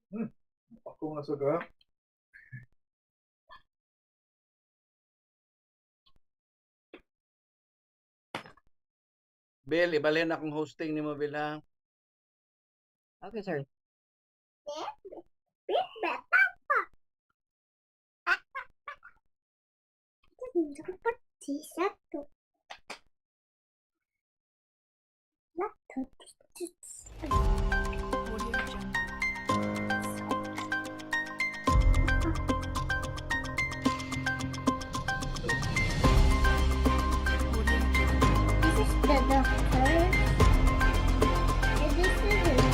Hmm, ako nga suga. Bill, ibalhin akong hosting ni mo, Bill, ha? Okay, sir. This is the doctor. And this is the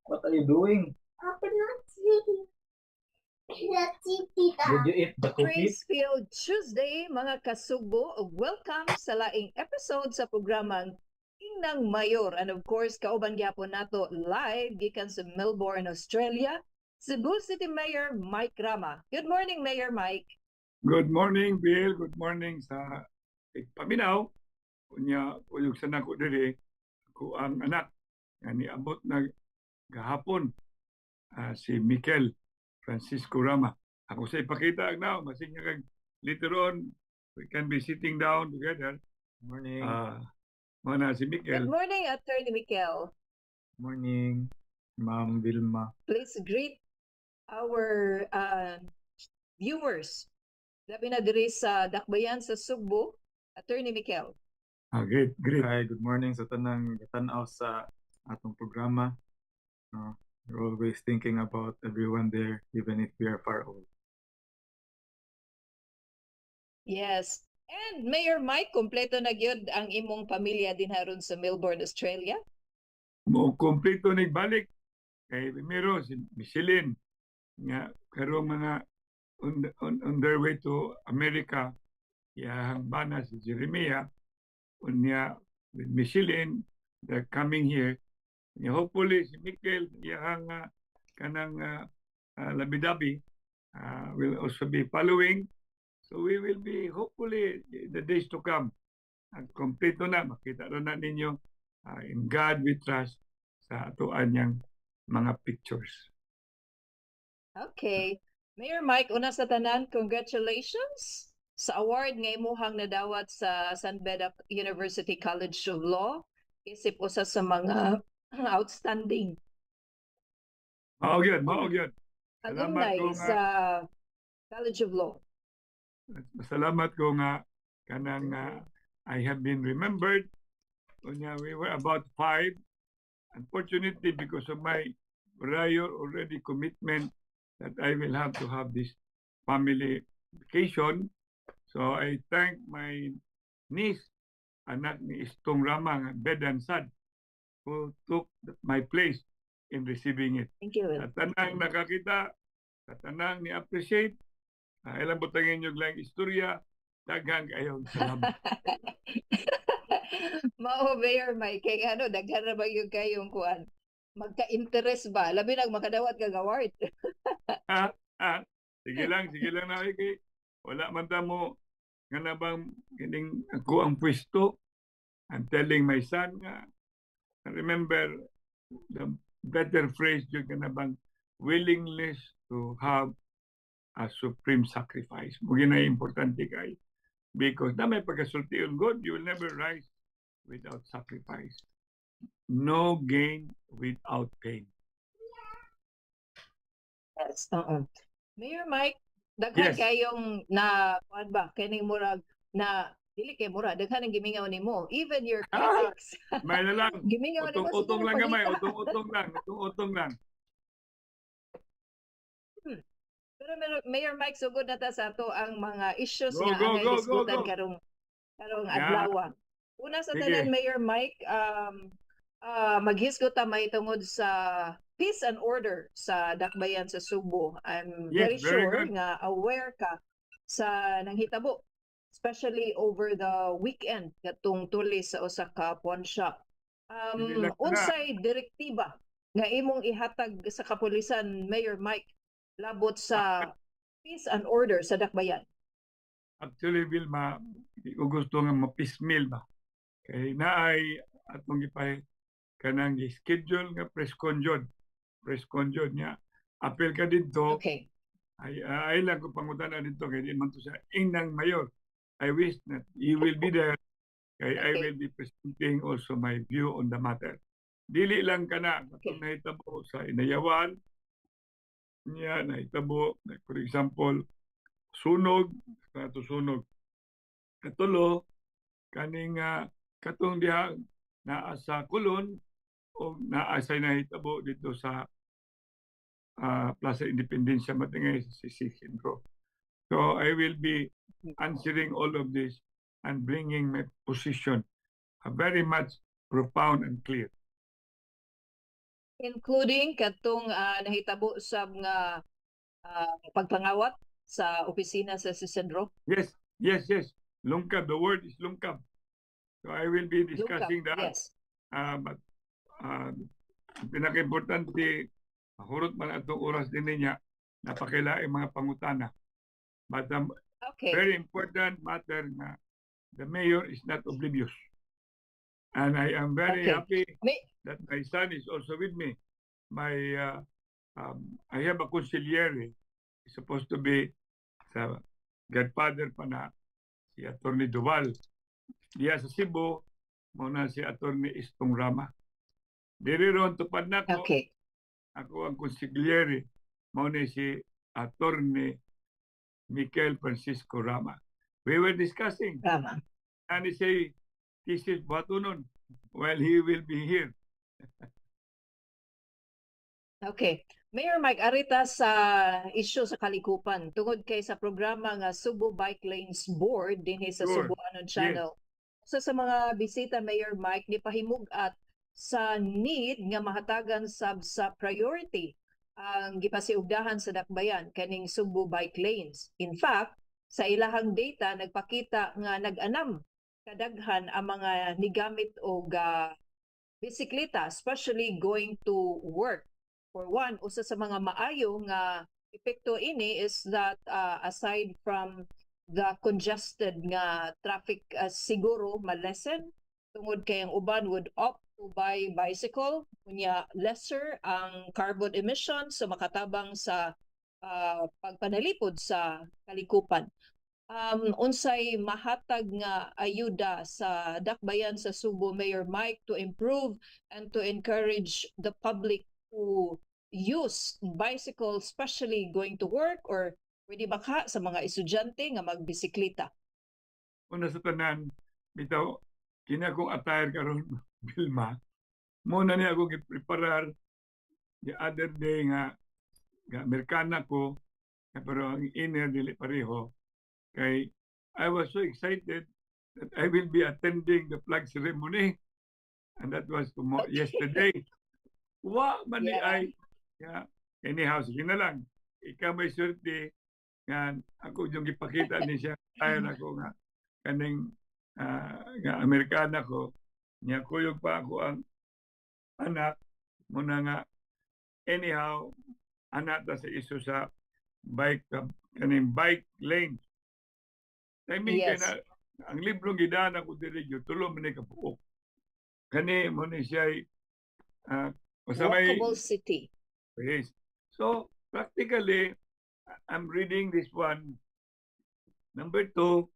What are you doing? Papa, not sleeping. Not sleeping. Did you eat the cookie? Gracefield Tuesday, mga kasugbo, ug welcome sa laing episode sa programang Ingnang Mayor. And of course, kauban gyapon nato live gikan sa Melbourne, Australia, Cebu City Mayor Mike Rama. Good morning, Mayor Mike. Good morning, Bill. Good morning sa paminaw. Unya, uyog sa nako diri, ako ang anak nga niabot na gahapon si Mikel Francisco Rama. Ako sa ipakita now, masing nga kag later on, we can be sitting down together. Morning. Mana si Good Mikel. morning, Attorney Mikel. Morning, Ma'am Vilma. Please greet our viewers. Labi na diri sa Dakbayan sa Cebu, Attorney Mikel. Great, great. Hi, good morning sa tanang tanaw sa atong programa. We're always thinking about everyone there, even if we are far away. Yes. And Mayor Mike, kompleto na gyud ang imong pamilya din haron sa Melbourne, Australia. Mo kompleto na balik. Kay primero si Michelin nga karong mga on their way to America, iyahang bana si Jeremiah, unya with Michelin, they're coming here. Hopefully si Mikel, iyahang kanang labi-dabi will also be following. So we will be, hopefully, the days to come, kompleto na, makita rin na ninyo, in God we trust, sa atuan niyang mga pictures. Okay. Mayor Mike, una sa tanan, congratulations sa award nga imuhang nadawat sa San Beda University College of Law. Isip usa sa mga outstanding Maog yun, maog yun. alumni ko nga, sa College of Law. salamat ko nga kanang I have been remembered. Unya, we were about 5. Unfortunately, because of my prior already commitment that I will have to have this family vacation. So I thank my niece, anak ni Istong Rama, Bedan Sad, who took my place in receiving it. Thank you. At tanang nakakita, at tanang ni-appreciate, ilang butangin yung lang istorya, daghang kayong salamat. Mao, Mayor Mike, kay ano, daghan na ba yung kayong kuan? Magka-interest ba? Labi nang makadawat kag award. Sige lang na kay wala man ta mo nga na bang kining ako ang pwesto. I'm telling my son nga remember the better phrase yung ka na bang willingness to have a supreme sacrifice. Mugin na importante kay because na may pagkasulti on God, you will never rise without sacrifice. No gain without pain. Yes, Mayor Mike, daghan Yes. kayong na kuan ba kining murag na dili kay murag daghan ang gimingaw nimo. Even your critics. May na lang. Gimingaw nimo sa Utong-utong lang gamay, pangita. utong-utong lang. Pero Mayor Mike, sugod na ta sa ato ang mga issues Go, nga go, angay go, diskutan go. karong Yeah. adlaw. Una sa Sige. tanan, Mayor Mike, maghisgot ta may tungod sa peace and order sa Dakbayan sa Cebu. I'm Yes, very very sure good. nga aware ka sa nanghitabo, especially over the weekend katong tulis sa usa ka pawn shop. Sige lang na. Unsay direktiba nga imong ihatag sa kapulisan, Mayor Mike, labot sa peace and order sa Dakbayan? Actually, Vilma, di ko gusto nga mapismil ba. Kay naay atong ipay kanang schedule nga press conjod. Press conjod niya. Apel ka dito, Okay. ay lang ko pangutan dito kay di man to sa ingnang mayor. I wish that you will be there. Kay I Okay. will be presenting also my view on the matter. Dili lang kana katong nahitabo sa Inayawan niya, nahitabo, for example, sunog, sunog. Katulo, kaning katong diha naa sa Kulon o naa sa nahitabo dito sa Plaza Independencia matingay sa Sentro. So I will be answering all of this and bringing my position very much profound and clear. Including katong nahitabo sa mga pagpangawat sa opisina sa Sisendro? Yes. Lungkab. The word is lungkab. So I will be discussing that. Yes. But pinaka-importante, mahurot man atong oras din niya, napakilaing mga pangutana. But Okay. very important matter na the mayor is not oblivious. And I am very happy that my son is also with me. I have a consigliere. He's supposed to be sa godfather pa na si Atty. Duval. Diya sa Cebu, muna si Atty. Istong Rama. Diri ron tupad na ko. Okay. Ako ang consigliere. Muna si Atty. Michael Francisco Rama. We were discussing. Rama. And he say, this is Batunon. Well, he will be here. Okay. Mayor Mike, arita sa issue sa kalikupan tungod kay sa programa nga Cebu Bike Lanes Board dinhi sa Sure. Cebu Anon Channel. Sa mga bisita, Mayor Mike, ni pahimug-at sa need nga mahatagan sab sa priority ang gipasiugdahan sa Dakbayan kaning Cebu Bike Lanes. In fact, sa ilahang data nagpakita nga nag-anam kadaghan ang mga nigamit og bisikleta, especially going to work. For one, usa sa mga maayo nga epekto ini is that aside from the congested nga traffic, siguro malesen tungod kay ang uban would opt to buy bicycle, kunya lesser ang carbon emissions so makatabang sa pagpanalipod sa kalikupan. Unsay mahatag nga ayuda sa Dakbayan sa Cebu, Mayor Mike, to improve and to encourage the public to use bicycle, especially going to work, or pwede ba ka sa mga estudyante nga magbisikleta? Una sa tanan, bitaw, kina akong attire karon Vilma. Muna niya akong i-preparar the other day nga Amerikana ko, pero ang inner dili pareho. Kay I was so excited that I will be attending the flag ceremony. And that was yesterday. Man ni ay. Anyhow, sige na lang. Ikaw may swerte. Nga, ako yung ipakita ni siya. Tayo ako nga. Kaning nga Amerikana ko. Niya kuyog pa ako ang anak. Muna nga. Anyhow, anak ta sa iso sa bike, kaning bike lane. I mean, Yes. ang librong gidaan ako diri, tulo man ni kapuok. Kani mo ni siya Walkable city. Yes. So, practically, I'm reading this one. Number 2,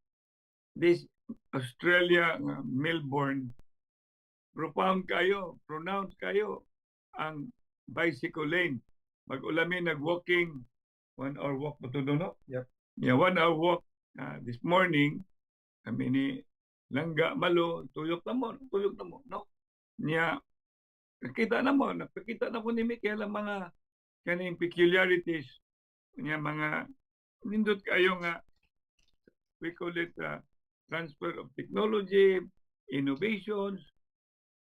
this Australia, Melbourne, pronounce kayo ang bicycle lane. Mag-ulamin, nag-walking, 1 hour walk pa to doon, no? Yep. Yeah, 1 hour walk this morning. Kami ni Langga Malo, tuyok na mo, no? Niya, nakita na mo ni Michael ang mga kaning peculiarities niya, mga nindot kayo nga we call it transfer of technology, innovations.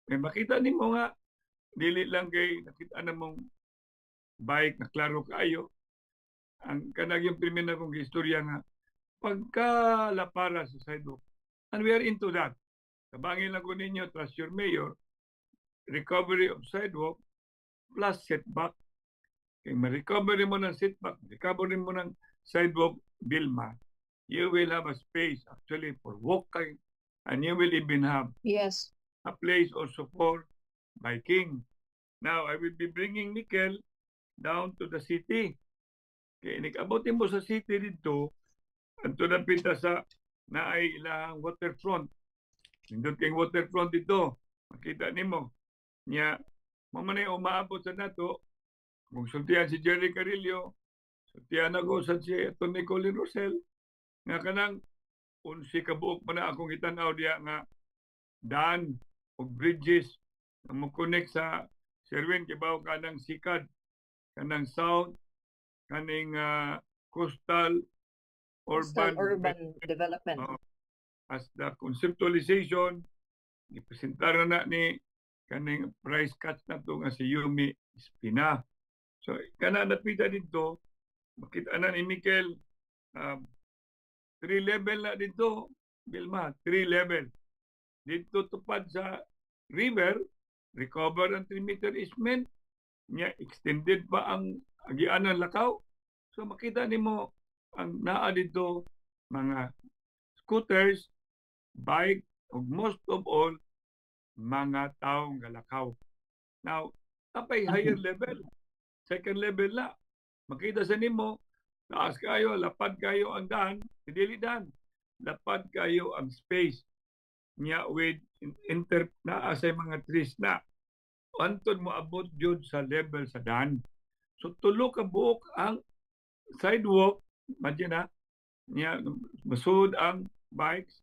May makita nimo nga dili lang kay nakita na mong bike na klaro kayo. Ang kanang yung primera kong istorya nga pagkalapara sa sidewalk. And we are into that. Kabangin lang ko ninyo, trust your mayor, recovery of sidewalk, plus setback. Kaya ma-recover mo ng setback, recover mo ng sidewalk, Vilma, you will have a space actually for walking, and you will even have Yes. a place also for biking. Now, I will be bringing Nickel down to the city. Kaya nag-abutin mo sa city dito, anto na pinta sa naay ilang waterfront. Nindot kayong waterfront dito. Makita nimo niya, mamanay umaabot sa nato, kung sultihan si Jerry Carillo, sultihan ako sa si Tony Colin Rosell, nga kanang unsi kabuok pa na akong itanaw diya nga daan o bridges na mo-connect sa Sherwin Kibaw kanang Sikad, kanang South, kaning coastal Coastal urban urban development. as the conceptualization gipresentaran na ni kaning price cuts na to nga si Yumi Espina. So kana napita dito makita na ni Mikel 3 level na dito, Vilma, 3 level. Dito tupad sa river, recover ang 3-meter easement, niya extended pa ang agianan lakaw. So makita nimo ang naa dito mga scooters, bike, ug most of all mga taong galakaw. Now, tapay higher level. Second level na. Makita sa nimo, taas kayo, lapad kayo ang daan, dili daan. Lapad kayo ang space niya with naa sa mga trees na. Antod mo abot yun sa level sa daan. So tulo ka buok ang sidewalk, imagine na, niya, masud ang bikes,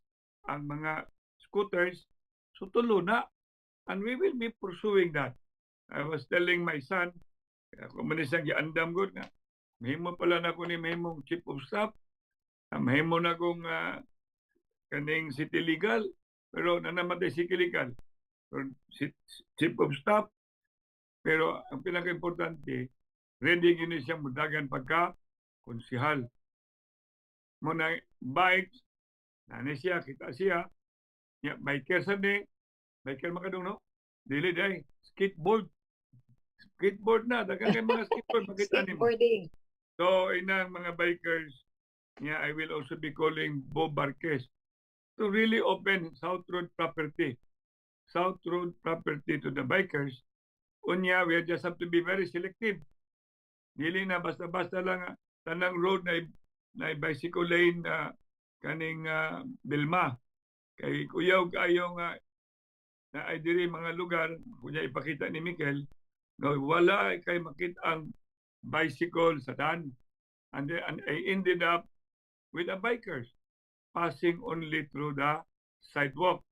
ang mga scooters, so tulo na. And we will be pursuing that. I was telling my son, ako man isang giandam ko na, mahimo pala na ko ni mahimong chief of staff, mahimo na kong kaning city legal, pero nanamatay city legal. Chief of staff, pero ang pinaka-importante, ready yun siyang mudagan pagka konsihal. Muna bikes, nani siya, kita siya, biker sa ni, biker makadong no? Dili day, skateboard. Skateboard na, dagan kay mga skateboard, makita nimo. Skateboarding. So, inang mga bikers, I will also be calling Bob Barquez to really open South Road property. South Road property to the bikers. Unya, we just have to be very selective. Dili na basta-basta lang tanang road na bicycle lane na kaning Bilma. Kay kuyaw kayo nga na ay diri mga lugar, kunya ipakita ni Mikel, no, wala kay makita ang bicycle sa daan. And I ended up with the bikers passing only through the sidewalk.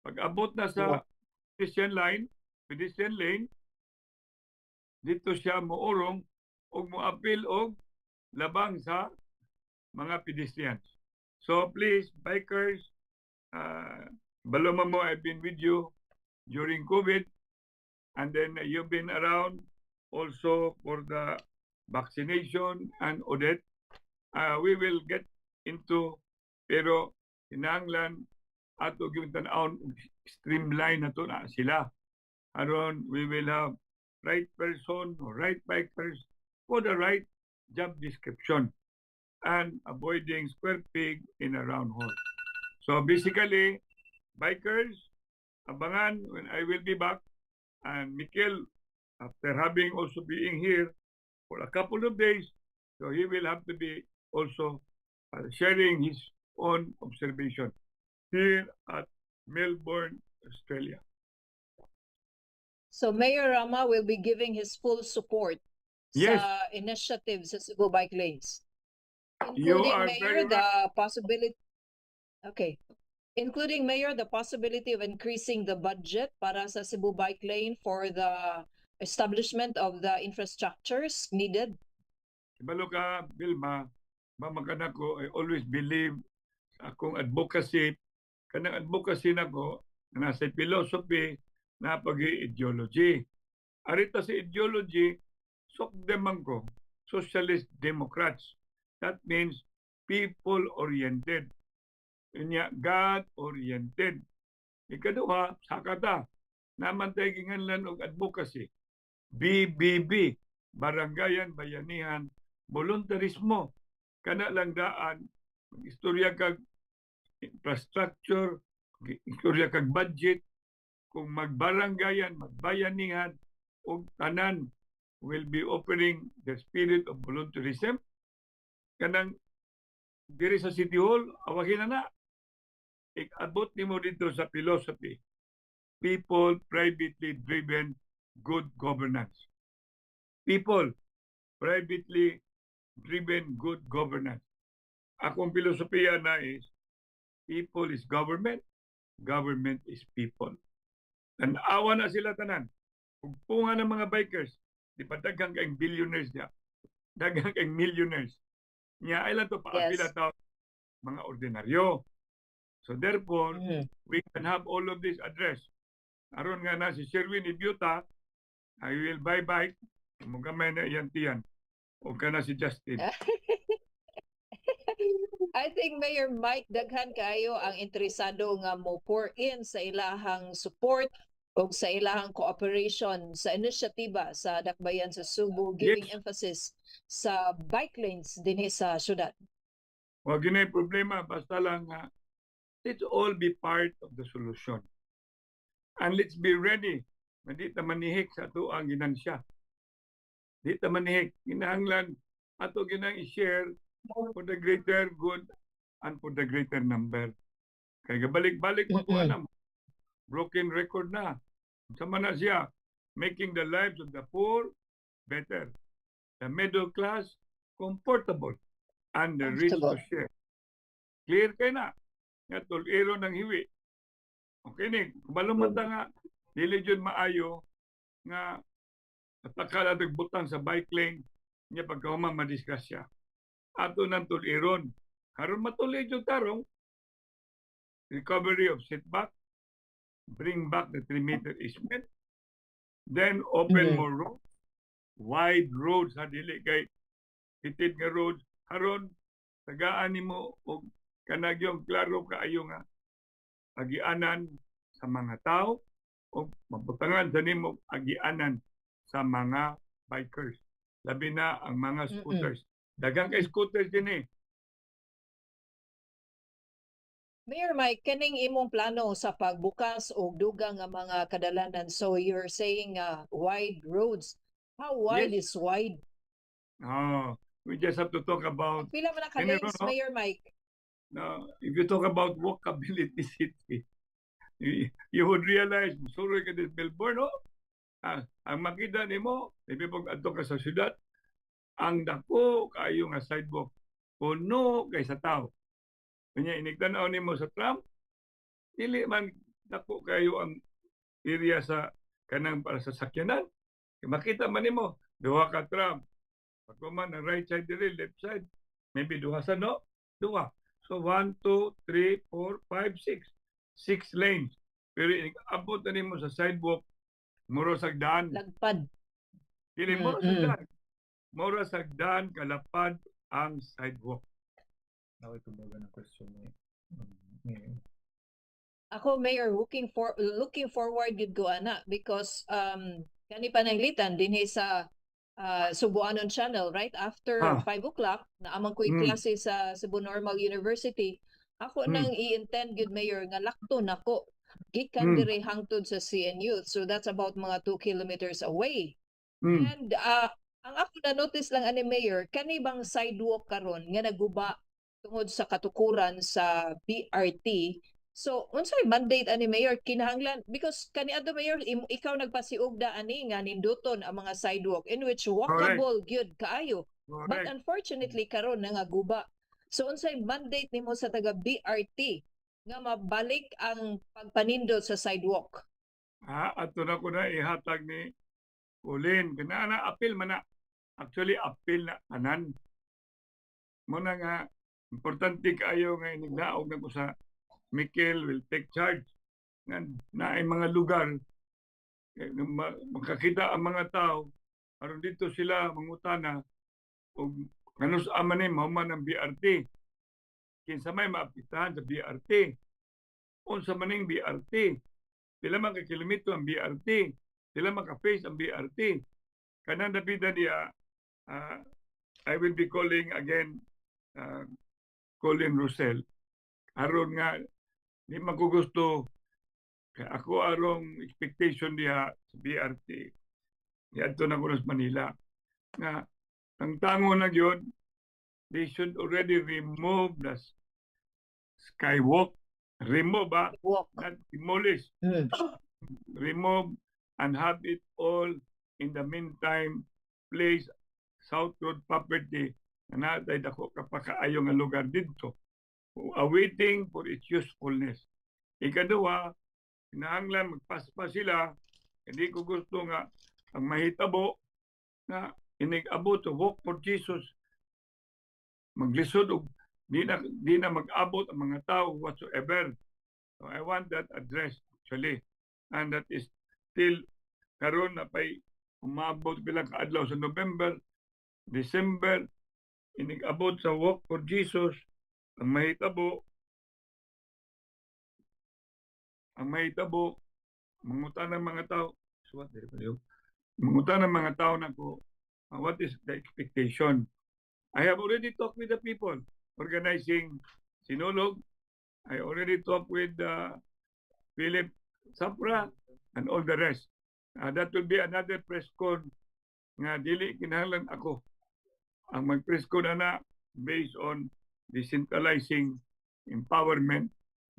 Pag abot na sa pedestrian lane, dito siya muurong o muapil o labang sa mga pedestrians. So please, bikers, baloma mo, I've been with you during COVID, and then you've been around also for the vaccination and audit. We will get into, pero hinanglan ato yung tanawon streamline na to na sila. Aron we will have right person or right bikers for the right job description and avoiding square peg in a round hole. So basically, bikers, abangan when I will be back, and Mikel, after having also being here for a couple of days, so he will have to be also sharing his own observation here at Melbourne, Australia. So Mayor Rama will be giving his full support Yes. sa initiatives sa Cebu Bike Lanes. You Including are Mayor, very the possibility. Okay. Including Mayor, the possibility of increasing the budget para sa Cebu Bike Lane for the establishment of the infrastructures needed. Ibalo ka, Vilma, mamagana ko, I always believe sa akong advocacy, kanang advocacy na ko, na nasa philosophy, na pag-ideology. Arita sa ideology, sok demang ko, socialist democrats. That means people-oriented. Inya God-oriented. Ikaduha, sakata, naman tayo ginganlan og advocacy. BBB, Barangayan Bayanihan Voluntarismo. Kana lang daan, istorya kag infrastructure, istorya kag budget, kung magbarangayan, magbayanihan, o tanan will be offering the spirit of voluntarism. Kanang diri sa City Hall, awagin na. Abot nimo dito sa philosophy. People privately driven good governance. People privately driven good governance. Akong filosofiya na is people is government, government is people. Tanawa na sila tanan. Pugpungan ng mga bikers, di pa daghang kayong billionaires niya. Daghang kayong millionaires. Niya, ay lang to paapila tao mga ordinaryo. So therefore, we can have all of this addressed. Aron nga na si Sherwin Ibiuta, I will buy bike. Mugamay na iyan tiyan. O ka na si Justin. I think Mayor Mike daghan kayo ang interesado nga mo pour in sa ilahang support o sa ilahang cooperation sa inisyatiba sa Dakbayan sa Cebu, giving emphasis sa bike lanes dinhi sa syudad. Huwag yun ay problema. Basta lang let's all be part of the solution. And let's be ready. Hindi ta manihik sa ito ang ginansya. Hindi ta manihik. Kinahanglan ato ginang i-share for the greater good and for the greater number. Kaya balik-balik makuha na. Broken record na. Sama na siya. Making the lives of the poor better. The middle class comfortable. And the rich to share. Clear kayo na. Nga tuliro ng hiwi. Okay ni, kumalumanta nga, dili dyan maayo nga atakala nagbutang sa bike lane niya pagkahumang madiskasya. Ato ng tuliron. Karon matuloy yung tarong, recovery of setback, bring back the 3-meter easement, then open more roads, wide roads ha dili kay titid nga roads. Karon tagaan nimo og kanagyong klaro kaayo nga agianan sa mga tao o mabutangan sa nimo agianan sa mga bikers. Labi na ang mga scooters. Dagang kay scooters din eh. Mayor Mike, kaning imong plano sa pagbukas o dugang nga mga kadalanan. So you're saying wide roads. How wide is wide? Oh, we just have to talk about Pila man ang ka-lanes, Mayor Mike? Now, if you talk about walkability city, you would realize, sorry ka din Melbourne, no? Ang makita nimo, ibig adto ka sa syudad, ang dako kayo nga sidewalk, puno kay sa tao. Kanya inigtanaw nimo sa tram, dili man dako kayo ang area sa kanang para sa sakyanan. Makita man nimo, duha ka tram. Pagkuman ang right side diri, left side, maybe duha sa no, duha. So 1, 2, 3, 4, 5, 6. 6 lanes. Pero abot na nimo sa sidewalk, muro sagdaan. Lagpad. Dili muro sagdaan. Muro sagdaan, kalapad ang sidewalk. Now ito ba ng question mo? Ako, Mayor, looking forward gid ko ana because kani pananglitan dinhi sa Cebuanon Channel, right? After 5 o'clock, naamang ko klase sa Cebu Normal University. Ako nang i-intend good Mayor nga lakto nako. Gikan dire hangtod sa CNU. So that's about mga 2 kilometers away. And ang ako na notice lang ani Mayor, kani bang sidewalk karon nga naguba tungod sa katukuran sa BRT. So, unsay mandate ani Mayor kinahanglan because kaniadto Mayor ikaw nagpasiug da ani nga ninduton ang mga sidewalk in which walkable gyud kaayo. But unfortunately karon nangaguba. So unsay mandate nimo sa taga BRT nga mabalik ang pagpanindot sa sidewalk? Ato na ko na ihatag ni Colin. Kana appeal man na. Actually appeal na tanan. Muna nga importante kaayo nga inignaog na ko sa Mikel will take charge na ay mga lugar makakita ang mga tao aron dito sila mangutana og kanus amanin mahuman ang BRT kinsa may maapitahan sa BRT unsa maning BRT pila man ka kilometro ang BRT pila man ka phase ang BRT kanang napita niya, I will be calling again Colin Russell. Aron nga, di magugusto, ako arong expectation niya sa BRT. Yadto na ko sa Manila. Nga, ang tango na yun, they should already remove the skywalk. Remove, Walk. not demolish. Remove and have it all in the meantime place South Road property na natay dako kapakaayo nga lugar dito, awaiting for its usefulness. Ikaduha, kinahanglan magpaspa sila, hindi ko gusto nga ang mahitabo na inig-abot to walk for Jesus, maglisod og di na mag-abot ang mga tao whatsoever. So I want that addressed actually, and that is still karon na pay umabot bilang kaadlaw sa November, December, inig-abot sa walk for Jesus, ang mahitabo, mangutan ng mga tao, mangutan ng mga tao na ko, what is the expectation? I have already talked with the people organizing Sinulog. I already talked with Philip Sapra and all the rest. That will be another press con nga dili kinahanglan ako ang mag-press con na based on decentralizing empowerment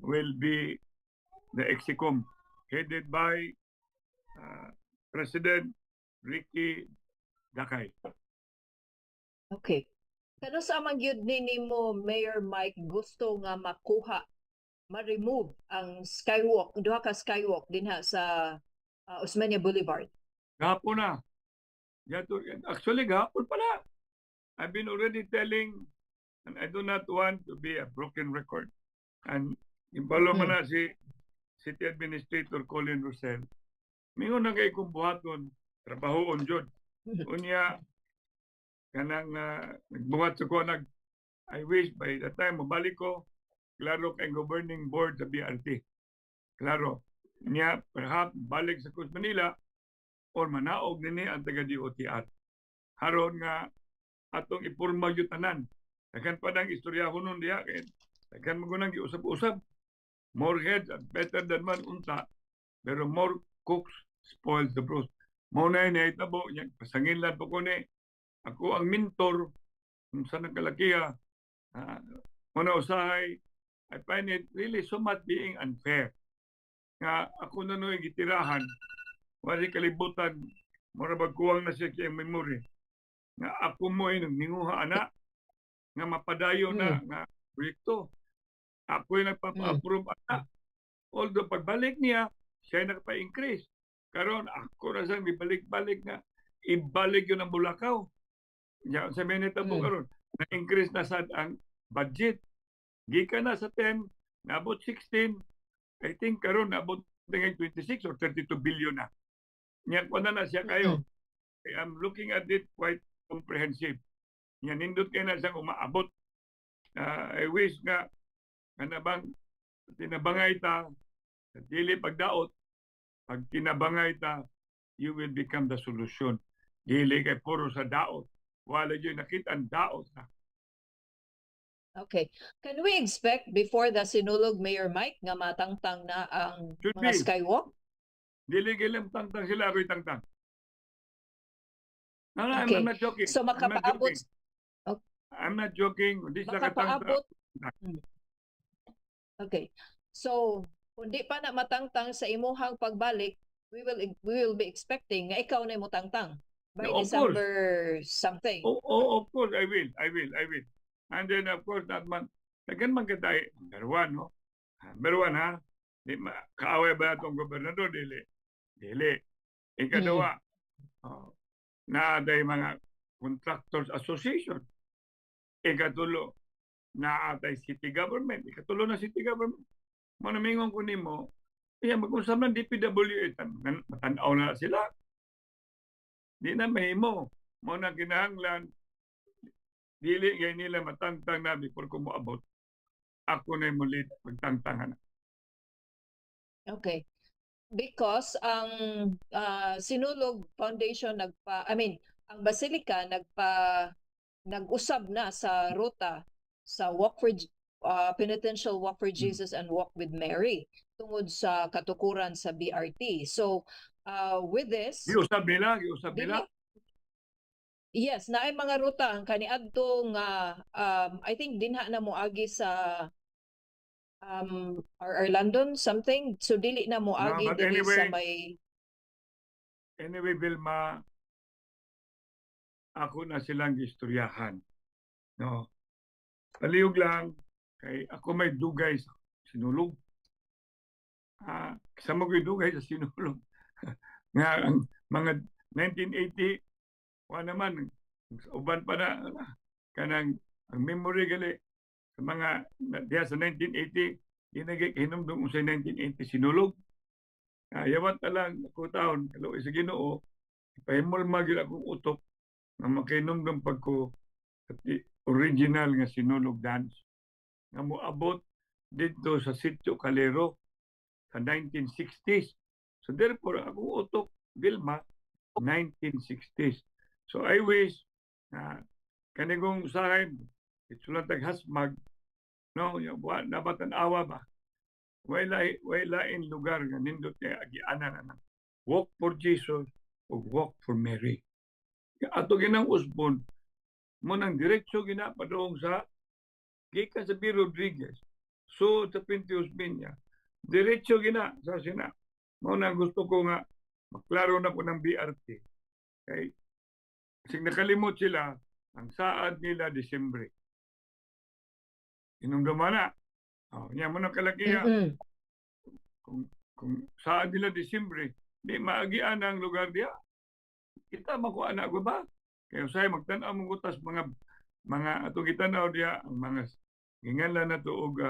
will be the EXICOM headed by President Ricky Dakay. Okay. Kano sa man gyud nimo Mayor Mike gusto nga makuha, ma-remove ang skywalk, duha ka skywalk dinha sa Osmeña Boulevard? Gahapon na. Actually, gahapon pala. I've been already telling, and I do not want to be a broken record. And impalo man na si City Administrator Colin Russell. Mingon na kay kong buhaton, trabahoon jud. Unya, kanang nagbuhat sa ko, I wish by the time mabalik ko, klaro kay governing board sa BRT. Klaro. Niya, perhaps balik sa Cruz Manila or manaog nini ang taga-DOTR. Haron nga atong ipurma yung tanan. Dagan pa nang istorya ko nun diya. Dagan mo nang giusap-usap. More heads are better than one unta. Pero more cooks spoils the broth. Muna yun, itabo, pasangin lang po ko ni. Ako ang mentor kung saan ang kalakiya. Muna usahay, I find it really so much being unfair. Nga ako na no'y gitirahan, wali kalibutan, mura bagkuwang na siya kiyang memory. Nga ako mo ay nagninguha anak, nga mapadayo na nga proyekto. Ako ay nagpapa-approve anak. Although pagbalik niya, siya ay nagpa-increase. Karon ako na siyang ibalik-balik nga, ibalik yun ang Bulacau. Yan, sa minute mo karon, na-increase na sa ang budget. Gika na sa 10, naabot 16, I think karon naabot ng 26 or 32 billion na. Yan ko na siya kayo. I'm looking at it quite comprehensive. Yan, nindot kayo na siyang umaabot. I wish nga, kanabang, tinabangay ta, dili pagdaot, pag tinabangay ta, you will become the solution. Dili kay puro sa daot. Wala yun nakita ang daot na. Okay. Can we expect before the Sinulog Mayor Mike nga matangtang na ang Should mga be. skywalk? Dili gilam tangtang sila, ako'y tangtang. No, Okay. I'm not joking. So I'm not makapaabot joking. I'm not joking. Di sila makapaabot. katangtang. Okay. So kung di pa na matangtang sa imuhang pagbalik, we will be expecting nga ikaw na mo tangtang by No, of December something. Of course, I will. And then, of course, that man, nagan man kita, number one, no? Number one, ha? Di kaaway ba itong gobernador? Dili. Ikadawa, na day mga contractors association. Ikatulo, na atay city government. Ikatulo na city government. Manamingon ko ni mo, mag-usap ng DPWH. Matanaw na sila. Di na mahimo. Mo na kinahanglan, dili gay nila matangtang na before ko moabot. Ako na yung mulit magtangtangan. Okay. because ang Sinulog Foundation ang Basilica nag-usab na sa ruta sa Penitential Walk for Jesus and Walk with Mary tungod sa katukuran sa BRT. So with this, Giusab nila, giusab nila. yes, naay mga ruta ang kaniadto nga I think dinha na moagi sa or London something, so dili na moagi but dili sa anyway, may Anyway, Vilma, ako na silang istoryahan. No. Palihog lang, kay ako may dugay sa sinulog. Kasama ko yung dugay sa sinulog. Nga, ang mga 1980, naman, uban pa na, kanang ang memory gali sa mga diya sa 1980, hinumdum sa 1980 sinulog. Yawat na lang ako taon, kalo isa Ginoo, pahimol magil akong utok na makinumdum pag ko original nga sinulog dance. Nga moabot dito sa Sitio Calero sa 1960s. So therefore, akong utok, Vilma, 1960s. So I wish na kanigong usahay, itulang taghasmag, no, dapat ang awa ba? Wala in lugar nga nindot niya agianan na walk for Jesus o walk for Mary. Ato ginang usbon, mo nang diretso ginapadong sa gikan sa B. Rodriguez. So, sa Pintius Binya, diretso gina sa sina. Mo nang gusto ko nga, maklaro na ko ng BRT. Okay? Kasi nakalimot sila, ang saad nila Disyembre. Inumdama na. Niya mo nang kalakiya. Kung saad nila Disyembre, di maagian ang lugar diya. Kita makuha na ko ba? Kaya usay magtanaw mong utas mga atong gitanaw diya ang mga ginganlan na tuog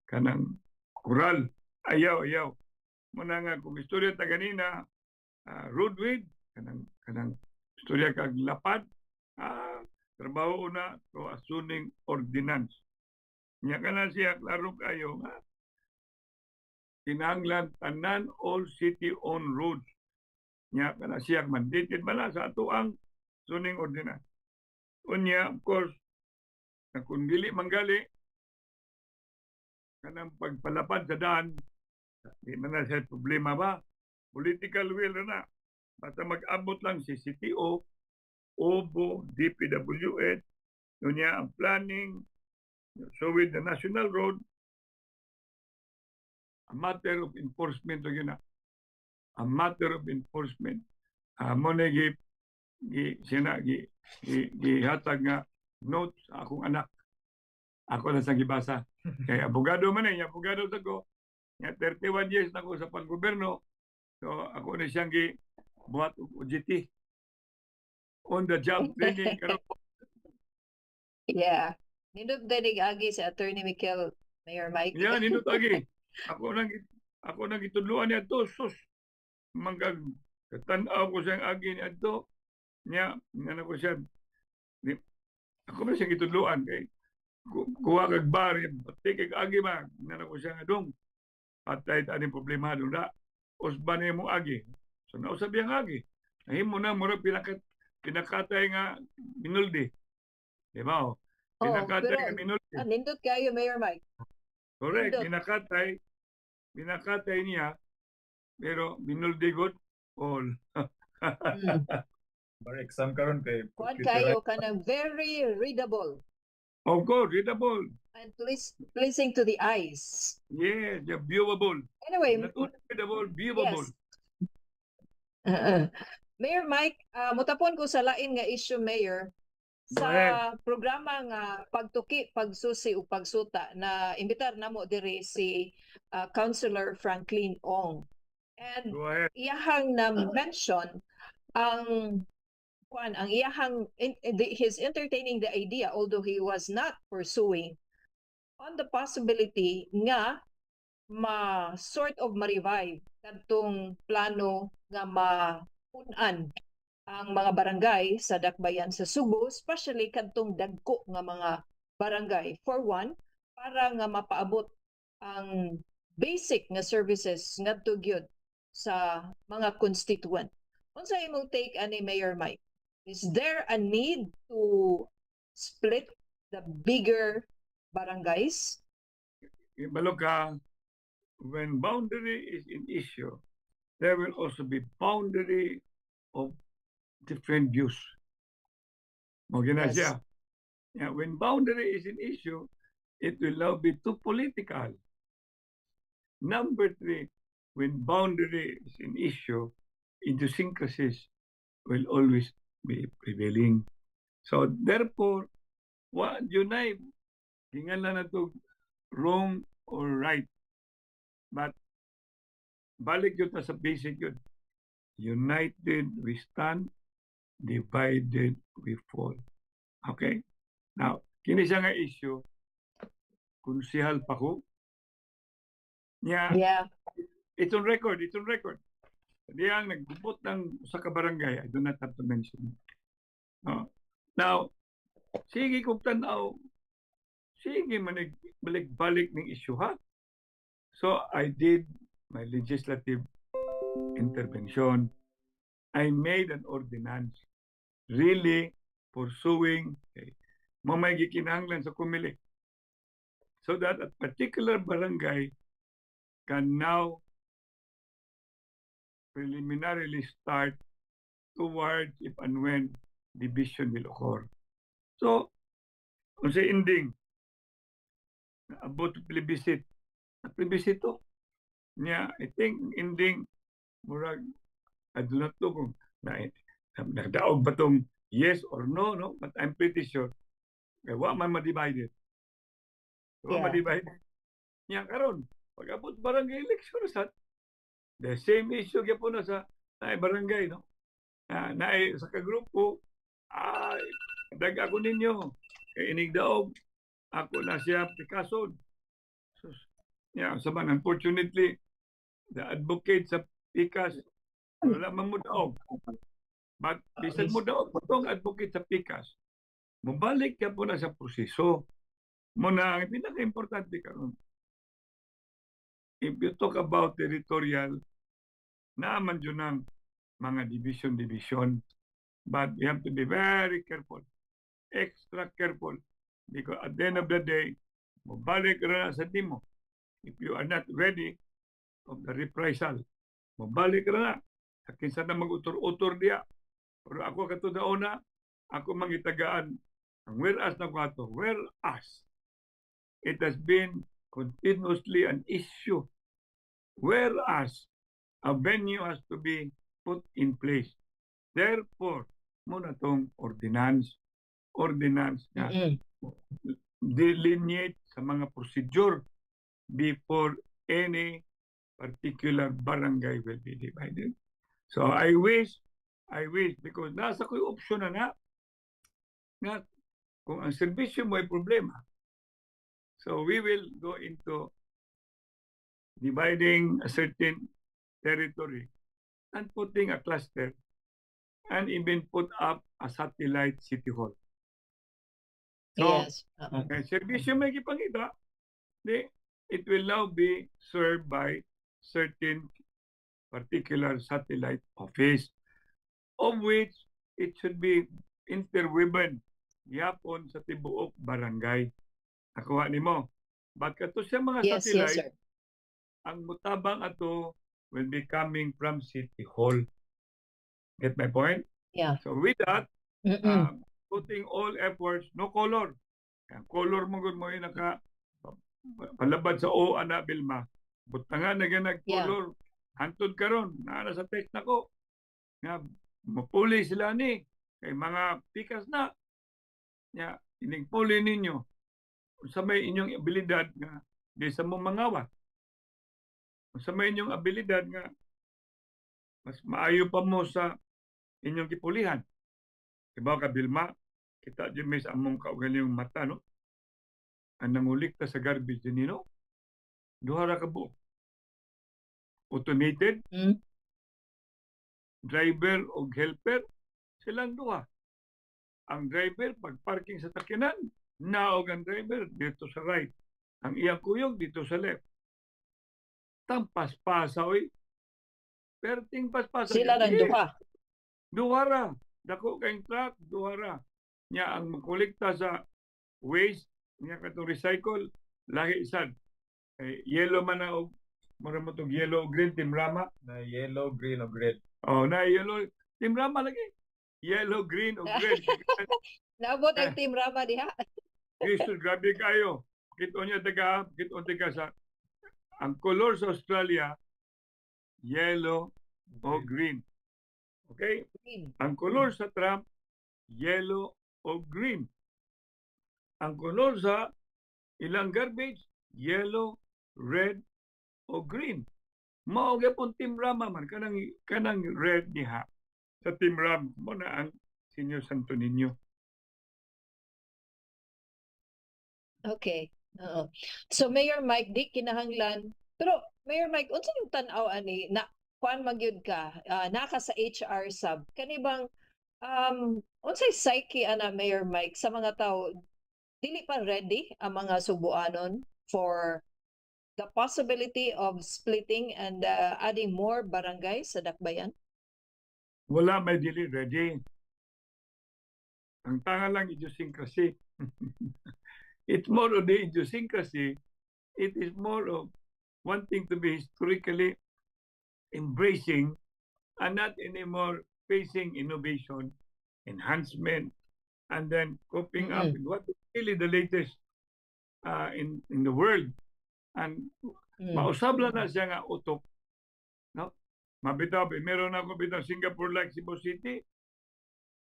kanang kural. Ayaw. Muna nga kung istorya ta ganina roadway kanang istorya kag lapad trabaho na to asuning ordinance. Nya kana siya klaro kayo nga kinahanglan tanan all city-owned roads. Nya kana siya mandated bala sa ato ang zoning ordinance. Unya, of course, na kung dili manggali, kanang pagpalapad sa daan, di man na siya problema ba? Political will na. Basta mag-abot lang si CTO, OBO, DPWH, unya ang planning, so with the national road, a matter of enforcement yun na. A matter of enforcement. Mo na gihatag nga notes sa akong anak. Ako na sa gibasa. Kaya abogado man abogado sa ko. 31 years na ko sa panggoberno. So ako na siyang buhat OJT. On the job training. Yeah. Nindot dinig agi si Attorney Mikel, Mayor Mike. Yeah, nindot agi. Ako nang itudluan niya to. Sus. Manggag tanaw ko siyang agi niya to. Niya, nga ko siya. Ako na siyang itudluan kay kuha kag bar, pati kag agi ba, nga ko siya nga dong. Patay ta aning problema doon na. Usban niya mo agi. So nausab yung agi. Nahimo na mura pinakatay nga minuldi. Diba o? Pinakatay nga minuldi. Nindot kayo, Mayor Mike. Correct. Pinakatay niya pero minuldi good all. Para exam karon kay Kuan kayo kanang very readable. Of course, readable. And pleasing to the eyes. Yeah, viewable. Anyway, not only readable, viewable. Yes. Mayor Mike, mutapon ko sa lain nga issue, Mayor, sa programa nga pagtuki, pagsusi o pagsuta na imbitar namo diri si Councilor Franklin Ong. And iyahang na mention ang he's entertaining the idea, although he was not pursuing, on the possibility nga sort of ma-revive kadtong plano nga mapunan ang mga barangay sa dakbayan sa Cebu, especially kadtong dagko nga mga barangay. For one, para nga mapaabot ang basic nga services ngadto gyud sa mga constituent. Unsa imong take ani Mayor Mike? Is there a need to split the bigger barangays? Ibalo ka, when boundary is an issue, there will also be boundary of different views. Okay na Yes. siya. Yeah, when boundary is an issue, it will now be too political. Number 3, when boundary is an issue, idiosyncrasies will always be prevailing. So therefore, what unite, tingala na to wrong or right. But balik yun sa basic yun. United we stand, divided we fall. Okay? Now, kini siya nga issue, konsehal pa ko. Yeah, Yeah. it's on record. Diyan nagbubot ng sa kabarangay, I do not have to mention. Now, sige kong tanaw, sige balik-balik ng issue ha. So, I did my legislative intervention. I made an ordinance really pursuing mamay gikinahanglan sa kumili so that a particular barangay can now preliminarily start towards if and when division will occur. So, kung sa ending, about plebiscite, plebiscito, niya, I think ending, murag, I do not know kung nagdaog ba tong yes or no, no? But I'm pretty sure, wa man ma-divided. Wa ma-divided. Niya, karon, pag-abot barangay election, the same issue po na sa barangay, no? Na sa kagrupo, dag ako ninyo, kay inigdaog, ako na siya pikasod. So, yeah, saban, unfortunately, the advocate sa pikas, wala man mo daog. But, bisan mo daog, itong advocate sa pikas, mabalik ka po na sa proseso. Muna, ang pinaka-importante karon, if you talk about territorial, naaman yun ng mga division, but we have to be very careful, extra careful, because at the end of the day, mabalik na sa timo. If you are not ready of the reprisal, mabalik na sa kinsa na mag-utor-utor diya. Pero ako katudaon na, ako mangitagaan ang whereas na ko ato, whereas it has been continuously an issue, whereas a venue has to be put in place. Therefore, muna tong ordinance na delineate sa mga procedure before any particular barangay will be divided. So I wish, because nasa ko yung option na kung ang serbisyo mo ay problema, so we will go into dividing a certain territory and putting a cluster and even put up a satellite city hall. So, Yes. serbisyo may gipangita, it will now be served by certain particular satellite office, of which it should be interwoven yapon sa tibuok barangay. Nakuha nimo. But kato siya mga Yes, satellite, sir. ang mutabang ato will be coming from City Hall. Get my point? Yeah. So with that, Mm-mm. putting all efforts, no color. Ang color mo gud mo naka palabad sa O ana Bilma. Butangan na ganag color. Hantod karon na sa text nako. Nga mapuli sila ni kay mga pikas na. Nya ining puli ninyo. Sa may inyong abilidad nga di sa mo mangawat. Sa may inyong abilidad nga mas maayo pa mo sa inyong kipulihan. Iba ka Bilma, kita dyan may sa among kaugaling mata, no? Ang nangulikta sa garbage din, no? Duha ra ka buo. Automated, driver o helper, silang duha. Ang driver, pag parking sa takinan, naog ang driver dito sa right. Ang iyang kuyog dito sa left. basta paspasa, oy. Perting paspasa. Sila ng duha. Duhara. Dako kayong truck, duhara. Nya ang makolekta sa waste, nya katong recycle, lahi sad. Yellow man na og mura mo tong yellow o green, Team Rama. Na yellow, green, o red. Oh, na yellow. Team Rama lagi. Yellow, green, o red. Naabot ang Team Rama diha. Jesus, grabe kayo. Kito niya taga sa ang color sa Australia, yellow o green. Okay? Ang color sa Trump, yellow o green. Ang color sa ilang garbage, yellow, red, o green. Mao gyapon Team Rama man kanang red niha sa Team Ram mo na ang Senior Santo Niño. Okay. Oo. So Mayor Mike, di kinahanglan. Pero Mayor Mike, unsa yung tan-aw ani na kuan magyud ka, naka sa HR sub. Kani bang unsay psyche ana Mayor Mike sa mga tao dili pa ready ang mga Subuanon for the possibility of splitting and adding more barangays sa Dakbayan? Wala may dili ready. Ang tanga lang idiosyncrasy. It's more of the idiosyncrasy. It is more of wanting to be historically embracing and not anymore facing innovation, enhancement, and then coping up with what is really the latest in the world. And mausabla na siya nga utok. No? Mabitaw, meron ako bitaw Singapore like Cebu City.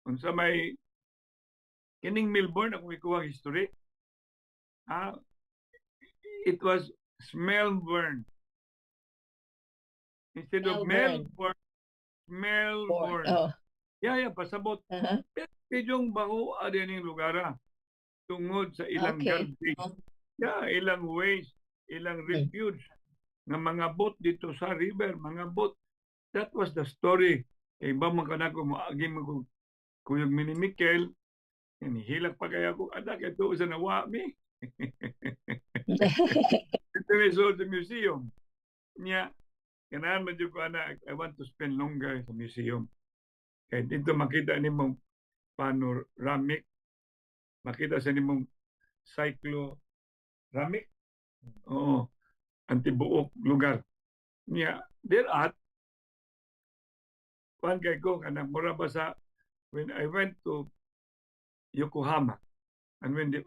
Unsa may kining Melbourne ako ikuha history. It was Melbourne. Instead of Melbourne. Oh. Yeah, pasabot. Yung baho adin ning lugara tungod sa ilang garbage. Yeah, ilang waste, ilang refuge nga mga boat dito sa river, mga boat. That was the story. Iba man kanako moagi mo kuyog mini Mikel, hilak pa kaya ko adak ito sa nawa mi. Ito may sold sa museum. Nya, kanahan man ko anak, I want to spend longer sa museum. Kaya dito makita ni mong panoramic, makita sa ni mong cycloramic. Oo, antibuok lugar. Nya, thereat, kuhan kay ko, kanang mura ba sa, when I went to Yokohama, and when the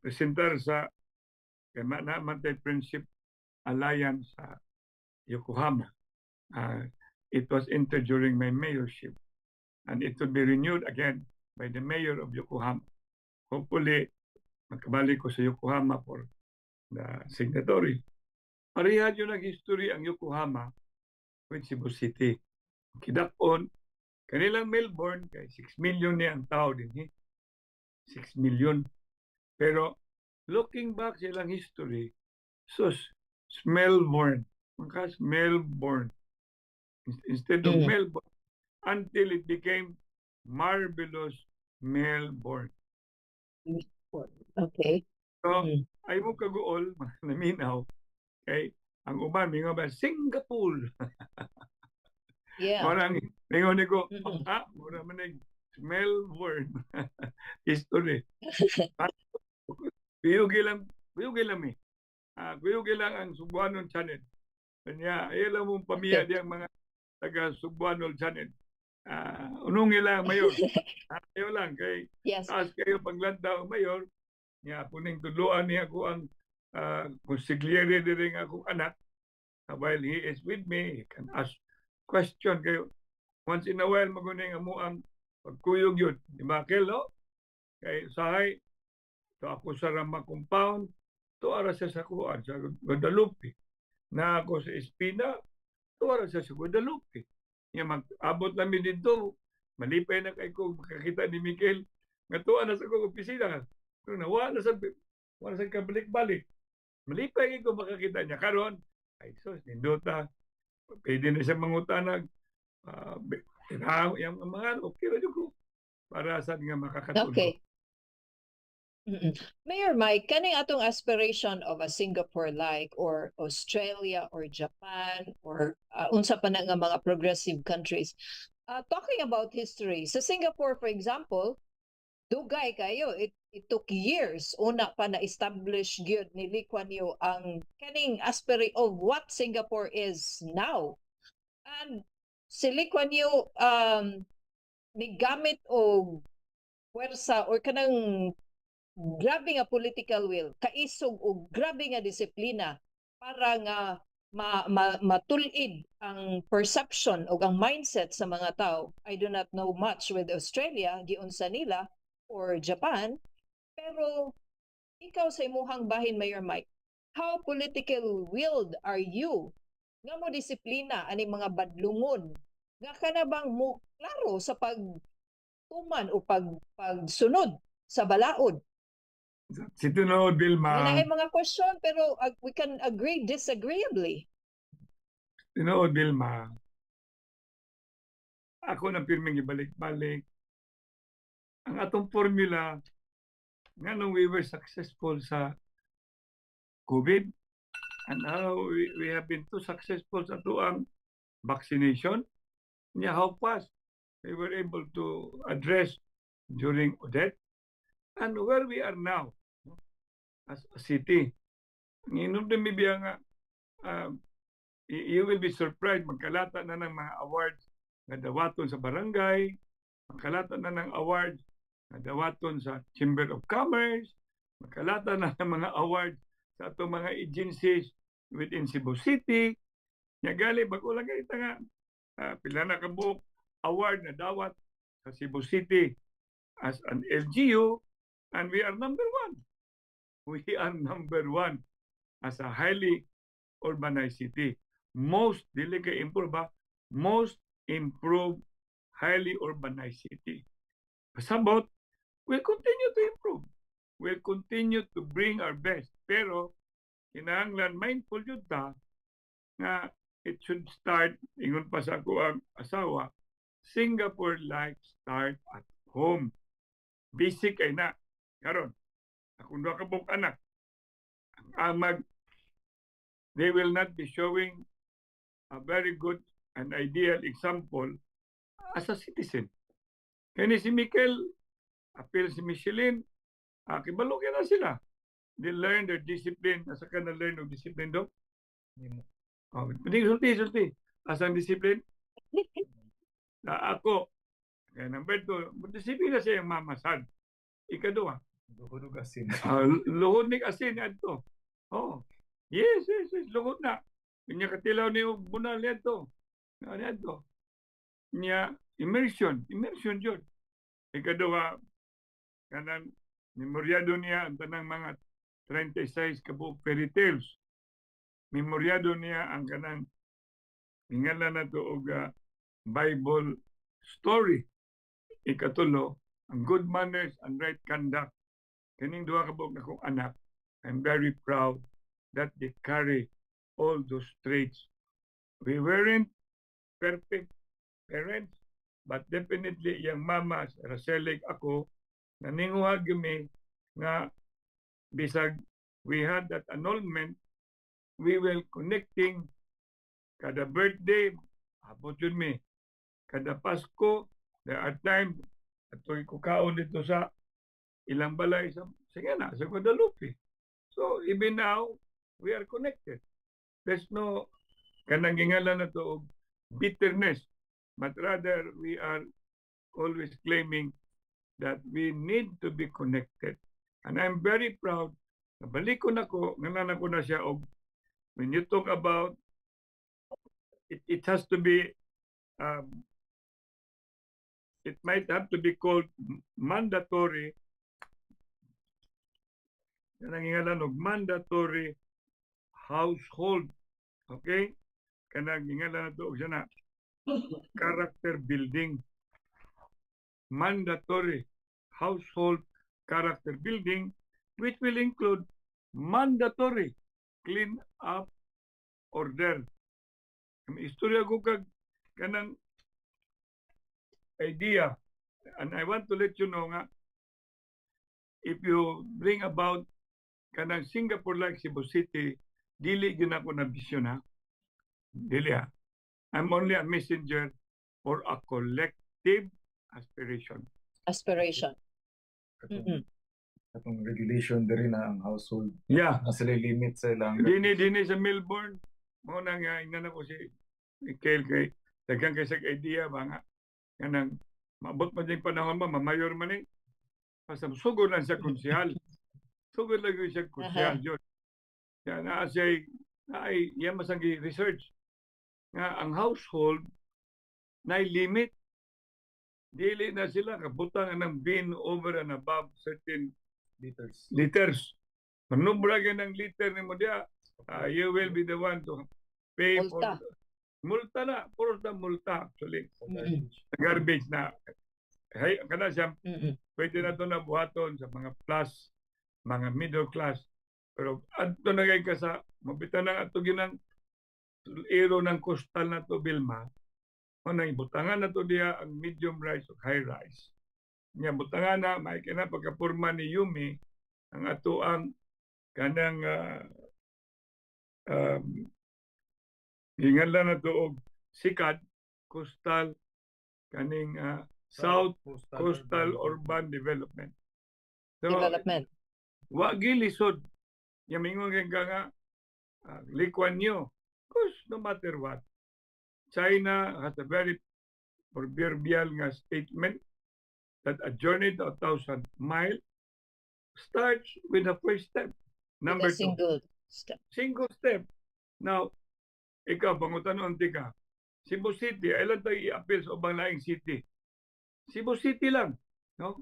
presentar sa Mantay Friendship Alliance sa Yokohama, it was entered during my mayorship, and it will be renewed again by the mayor of Yokohama. Hopefully, makabalik ko sa Yokohama for the signatory. Parehas yun ang history ang Yokohama with Cebu City. Kidakon, kanilang Melbourne, kay 6 million niya ang tao din. 6 million. Pero, looking back sa ilang history, sus, Melbourne. Mangkas Melbourne. Instead of Melbourne, until it became Marvelous Melbourne. Okay. So, ay mo kaguol, naminaw, kay ang uban, mingo ba, Singapore. Yeah. Parang, mingo ni ko, mura man Melbourne. History. Kuyugi lang eh. Kuyugi lang ang Subuanon Channel. Kanya, ayaw mong pamiya diyang mga taga Subuanon Channel. Unong ilang mayor. Ayaw lang, kay taas kayo paglanda ang mayor, niya puning tuluan niya ko ang consigliere din akong anak. While he is with me, he can ask question kayo. Once in a while, maguning amo ang pagkuyog yun. Di ba, Kel, no? Kay sahay, to ako sa Rama compound, to ara sa Kuan, sa Guadalupe. Na ako sa Espina, to ara sa Guadalupe. Nga mag-abot namin dito, malipay na kay ko makakita ni Mikel, nga tuwa na sa kong opisina. Pero wala sa kabalik-balik. Malipay ko makakita niya. Karon, ay sus, nindota, pwede na siya mangutanag, yung mga okay na ko para saan nga makakatulog. Okay. Mayor Mike, kaning atong aspiration of a Singapore-like or Australia or Japan or unsa pa na nga mga progressive countries. Talking about history, sa Singapore, for example, dugay kayo. It took years. Una pa na-establish gyud ni Lee Kuan Yew ang kaning aspirate of what Singapore is now. And si Lee Kuan Yew nigamit og puwersa or kanang grabe nga political will, kaisog og grabe nga disiplina para nga matulid ang perception o ang mindset sa mga tao. I do not know much with Australia, giunsa nila, or Japan, pero ikaw sa imuhang bahin, Mayor Mike, how political willed are you nga mo disiplina ani mga badlungon nga kana bang mo klaro sa pagtuman o pagsunod sa balaod? Si Tinood Vilma, May mga question pero we can agree disagreeably. Tinood Vilma, ako na pirming ibalik-balik ang atong formula nga nung we were successful sa COVID and how we have been too successful sa tuang vaccination, niya how fast we were able to address during Odette and where we are now as a city. Nginom din bibiya nga you will be surprised magkalata na ng mga awards nga dawaton sa barangay, magkalata na ng awards nga dawaton sa Chamber of Commerce, magkalata na ng mga awards sa atong mga agencies within Cebu City. Nya gali bago lang kita nga pila na kabuok award na dawat sa Cebu City as an LGU and we are number one. We are number one as a highly urbanized city. Most most improved highly urbanized city. Pasabot, we'll continue to improve. We'll continue to bring our best. Pero, kinahanglan mindful yun ta nga it should start, ingon pa sa ako ang asawa, Singapore-like start at home. Basic ay na. Karon, akong doon kabuk anak, ang amag, they will not be showing a very good and ideal example as a citizen. Kaya si Mikel, apil si Michelin, kibalo na sila. They learn their discipline. Asa ka na-learn ng discipline do? Hindi, sulti. Asang discipline? Ako, kaya number 2, disiplina siya yung mamasad. Ikaduha. Luhod asin. Luhod ni asin adto. Oh. Yes, luhod na. Niya katilaw ni bunal nito. Nito. Niya immersion jud. Ikaduha kanang memoryado niya ang tanang mga 36 kabuok fairy tales. Memoryado niya ang kanang ingala na to og Bible story. Ikatulo, ang good manners and right conduct. Kaning duha ka buok akong anak, I'm very proud that they carry all those traits. We weren't perfect parents, but definitely yung mama, Rachelig ako, naninguhag yun nga bisag we had that annulment, we will connecting kada birthday, hapot yun kada Pasko, there are times ato'y kukaon dito sa ilang balay sa Guadalupe. So even now, we are connected. There's no kanang ingala na to bitterness, but rather we are always claiming that we need to be connected. And I'm very proud na balik ko na ko, ngalan ko na siya when you talk about it has to be it might have to be called mandatory kanang mandatory household. Okay? Kanang ingalan na to siya na character building. Mandatory household character building, which will include mandatory clean up order. Istorya ko kag kanang idea, and I want to let you know nga if you bring about kanang Singapore like Cebu City, dili gyud ako na bisyon ha. Dili ha. I'm only a messenger for a collective aspiration. Aspiration. Katong, katong regulation diri na ang household. Yeah. Na sila limit sa ilang. Dini sa Melbourne, mo nang ingnan ako si Michael kay daghang kay sa idea ba nga kanang maabot man ding panahon mo mamayor man ni pasam sugod lang sa konsyal. Sugod lang siya konsyal jud. Ya na say ay iya masangi research nga ang household na limit dili na sila kabutang ng bin over and above certain liters. Manubra ng liter ni mo dia, you will be the one to pay Multa. for multa na, puro na multa actually. Garbage na. Hey, kana siya pwede na to na buhaton sa mga plus, mga middle class. Pero adto na kay ka sa mabitan na ato ginang ero ng coastal na to Bilma. O nang ibutangan na to diya ang medium rise o high rise. Nga butangan na may kana pagkapurma ni Yumi ang ato ang kanang hinganlan na to og sikat coastal kaning South Coastal Urban Development. So, Development. wa gilisod yang mingon kay nga Lee Kuan Yew, because no matter what, China has a very proverbial nga statement that a journey to 1,000 miles starts with the first step. Number With a two, single step. single step. Now, ikaw, pangutanon ka, Cebu City, ilan tayo i-appeal sa ubang laing city? Cebu City lang. No?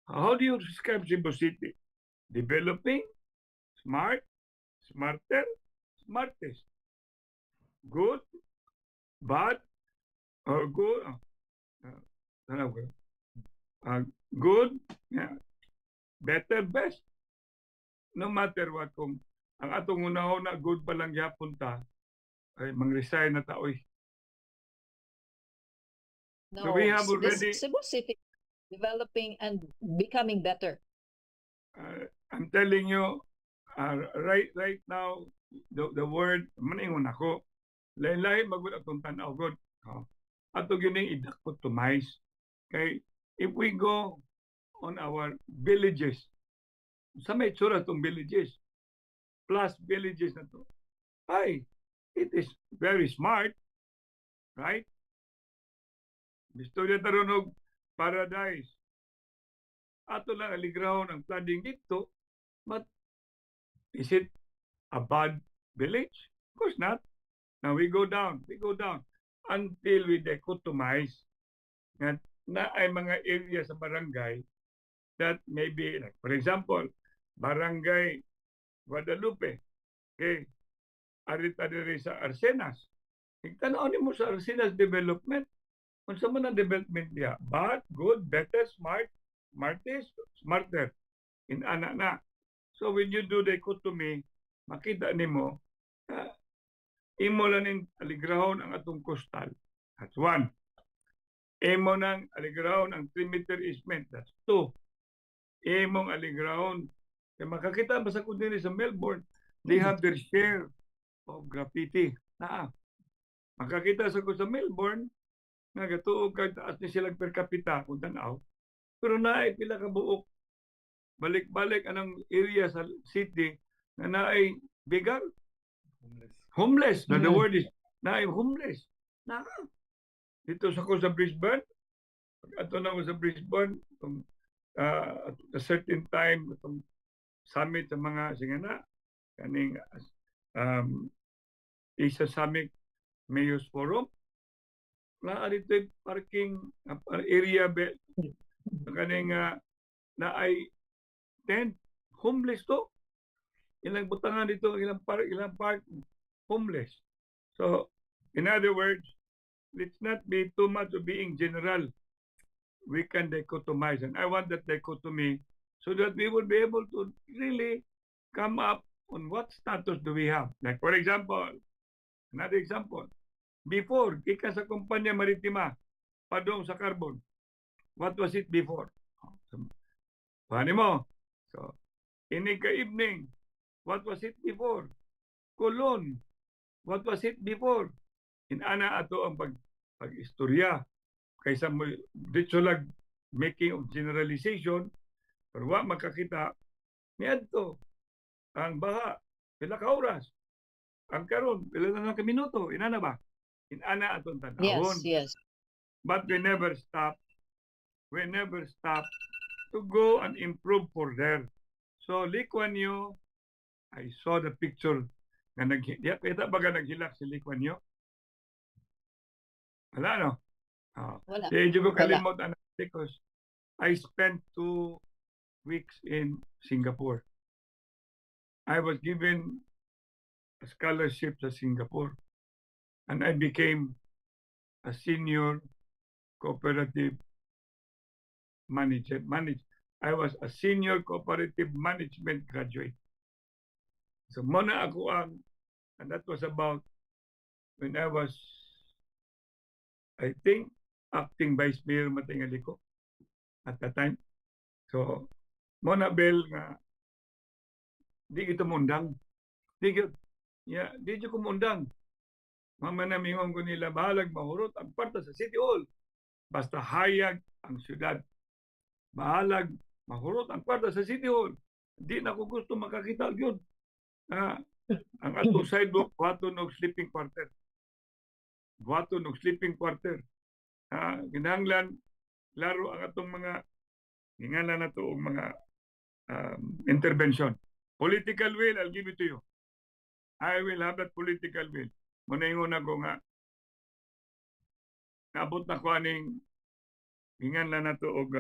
How do you describe Cebu City? Developing, smart, smarter, smartest. Good, bad, or good, good, yeah, better, best. No matter what, kung ang atong unahon na good pa lang yapon ta, ay mang-resign na taoy. No, So we have already- Cebu City developing and becoming better. I'm telling you, right now, the word, maningon ako, lain-lain magud atong tanaw god. Ato gining i-dichotomize. Kay if we go on our villages, sa may tsura itong villages, plus villages na to, ay, it is very smart, right? Gusto niya tarunog paradise. Ato lang aligrahon ang flooding dito, but is it a bad village? Of course not. Now we go down until we dichotomize na ay mga area sa barangay that maybe, like, for example, Barangay Guadalupe, okay, arita diri sa Arsenas. Tanaw mo sa Arsenas development, unsa man ang development niya? Bad, good, better, smart, smartest, smarter. In ana na. So when you do the dichotomy, makita nimo imo lang ning aligrahon ang atong coastal. That's one. Imo nang aligrahon ang 3-meter easement. That's two. Imong aligrahon. Kaya makakita ba sa kundi sa Melbourne, they have their share of graffiti. Makakita sa ko sa Melbourne, nga gatuog kag taas ni silang per capita kung tanaw. Pero naay pila ka buok. Balik-balik anang area sa city na naay bigar. Homeless. Na the word is naay homeless. Dito sa ko sa Brisbane, ato na ko sa Brisbane, at a certain time, itong summit sa mga singana, kaning isa summit Mayor's Forum, naari ito parking area kaning na ay tent, homeless to. Ilang butangan dito, ilang park, homeless. So, in other words, let's not be too much of being general. We can dichotomize. And I want that dichotomy so that we will be able to really come up on what status do we have. Like, for example, another example, before, ika sa kumpanya maritima, padong sa carbon, what was it before? Paano mo? So, inig ka evening, what was it before? Kulon, what was it before? Inana ato ang pag-istorya kaysa mo dito lang making of generalization pero wa makakita niadto ang baha pila ka oras ang karon pila na ka minuto inana ba inana atong tan-awon Yes. but we never stop to go and improve for there. So Lee Kuan Yew, I saw the picture nga kita ba nga naghilak si Lee Kuan Yew? Wala no? Wala. Di ko Wala. kalimot because I spent 2 weeks in Singapore. I was given a scholarship sa Singapore and I became a senior cooperative manager. I was a senior cooperative management graduate. So muna ako and that was about when I was, I think, acting vice mayor matingali ko at that time. So, muna bel nga, di kita mundang. Di ko mundang. Mamanamingon ko nila, bahalag mahurot ang kwarta sa City Hall. Basta hayag ang syudad. Bahalag mahurot ang kwarta sa City Hall. Di na ko gusto makakita yun. Ang atong sidewalk, buhaton og sleeping quarter. Buhaton og sleeping quarter. Ginahanglan, laro ang atong mga, gingalan na to og mga intervention. Political will, I'll give it to you. I will have that political will. Muna ingon ako nga, naabot na ko aning, gingalan na to og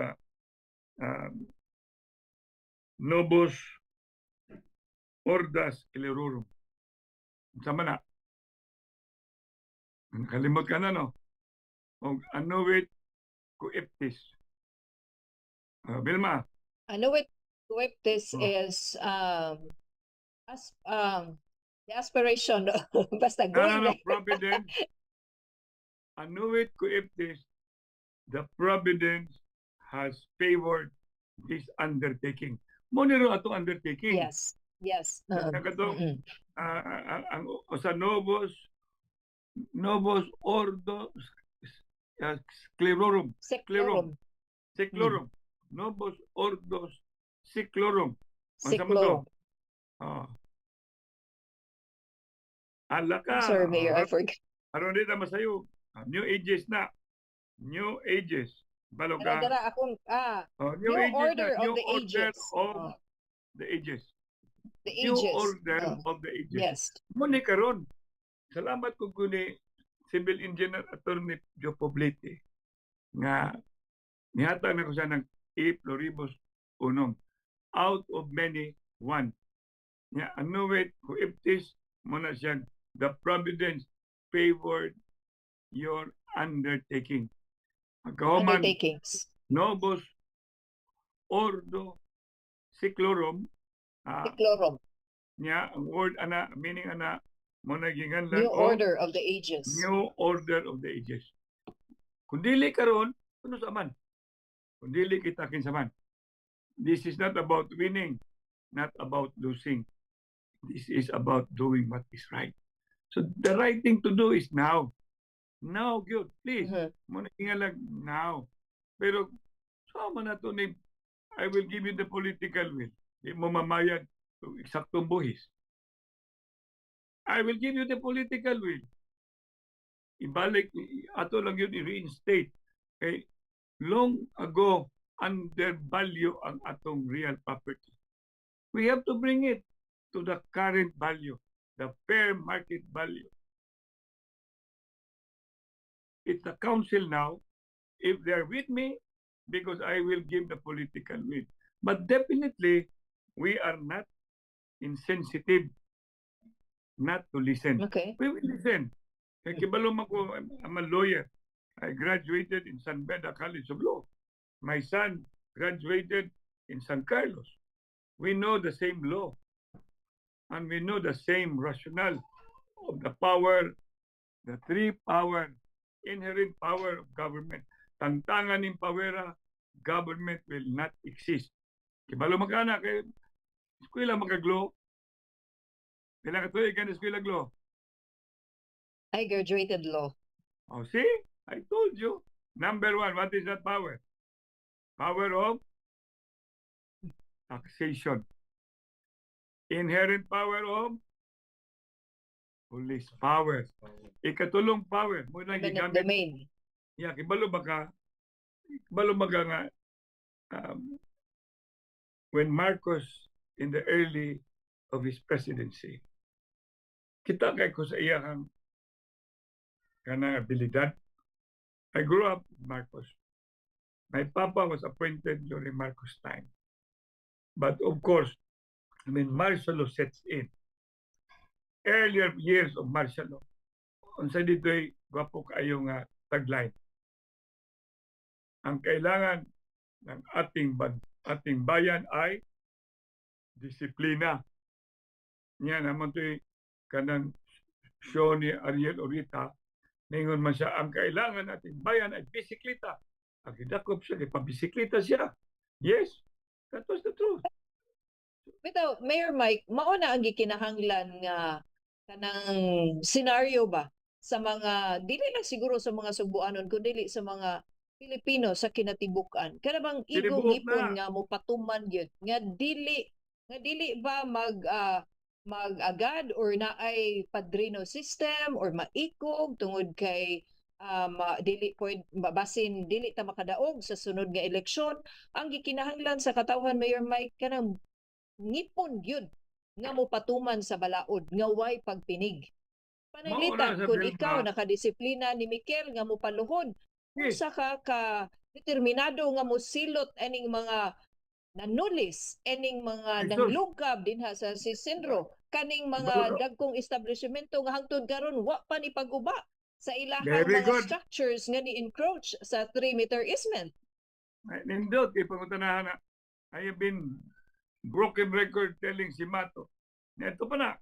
Nobus Ordas Clerorum. Sama na. Kalimot ka na, no? O anuwit kuiptis. Vilma. Anuwit kuiptis is the aspiration. Basta going No, Providence. Anuwit kuiptis, the Providence has favored this undertaking. Monero atong undertaking. Yes. Ang sa Novus Ordo Sclerorum. Seclorum. Novus Ordos Seclorum. Seclorum. Alaka. Sorry, Mayor, I forgot. Aron dito masayo. New Ages na. New Ages. Baloga. New Order of the Ages. The Ages. The New Ages. Order of the Ages. Yes. Muni karon. Salamat ko guni Civil Engineer Attorney Joe Poblete nga nihatag na ko siya ng E pluribus unum out of many one. Nga anuwit ko iptis muna siya the providence favored your undertaking. Undertakings. Novus Ordo Seclorum. Seclorum. Nya ang word ana meaning ana mo nagingan New Order of the Ages. New Order of the Ages. Kung dili karon, kuno sa man. Kung dili kita kinsaman. This is not about winning, not about losing. This is about doing what is right. So the right thing to do is now. Now, good. Please. Mo nagingan lang now. Pero sama na to ni I will give you the political will. Di mo mamayag eksaktong buhis. I will give you the political will. Ibalik, ato lang yun, i-reinstate. Okay? Long ago, undervalue ang atong real property. We have to bring it to the current value, the fair market value. It's the council now, if they're with me, because I will give the political will. But definitely, we are not insensitive not to listen. Okay. We will listen. Kaya kibalom ako, I'm a lawyer. I graduated in San Beda College of Law. My son graduated in San Carlos. We know the same law. And we know the same rationale of the power, the three power, inherent power of government. Tantangan ng pawera, government will not exist. Kibalo magana kay eskwela magaglo. Kailan ka tuloy ka na eskwela glo? I graduated law. Oh, see? I told you. Number one, what is that power? Power of taxation. Inherent power of police power. Ikatulong power. Mo lang Eminent gigamit. domain. Yeah, kibalo ba ka? Kibalo ba ka nga when Marcos in the early of his presidency, kita kay ko sa iyang kanang abilidad. I grew up with Marcos. My papa was appointed during Marcos' time. But of course, martial law sets in. Earlier years of martial law, unsa dito'y gwapo kayo nga tagline. Ang kailangan ng ating bayan ay disiplina. Niya naman to'y kanang show ni Ariel Orita, ningon man siya, ang kailangan nating bayan ay bisikleta. Ang hidakop siya, pabisikleta siya. Yes, that was the truth. Bitaw, Mayor Mike, mauna ang gikinahanglan nga kanang senaryo ba sa mga dili lang siguro sa mga Subuanon kundi sa mga Pilipino sa kinatibukan. Kana bang igong Tinibuk ipon na. nga mopatuman gyud nga dili ba mag-agad or naay padrino system or maikog tungod kay dili basin dili ta makadaog sa sunod nga eleksyon. Ang gikinahanglan sa katawhan Mayor Mike kanang ngipon gyud nga mopatuman sa balaod nga way pagpinig. Pananglitan Mauna sa kung Vilma. ikaw nakadisiplina ni Mikel nga mopaluhod, Yes. unsa ka determinado nga mosilot aning mga nanulis, aning mga Jesus. nanglugkab dinha sa Sisindro, kaning mga Siguro. dagkong establishmento nga hangtod karon wa pa ni pag-uba sa ilahang Very mga good. structures nga ni-encroach sa 3-meter easement. Nindot, ipangutanahan na, I have been broken record telling si Mato. Neto pa na.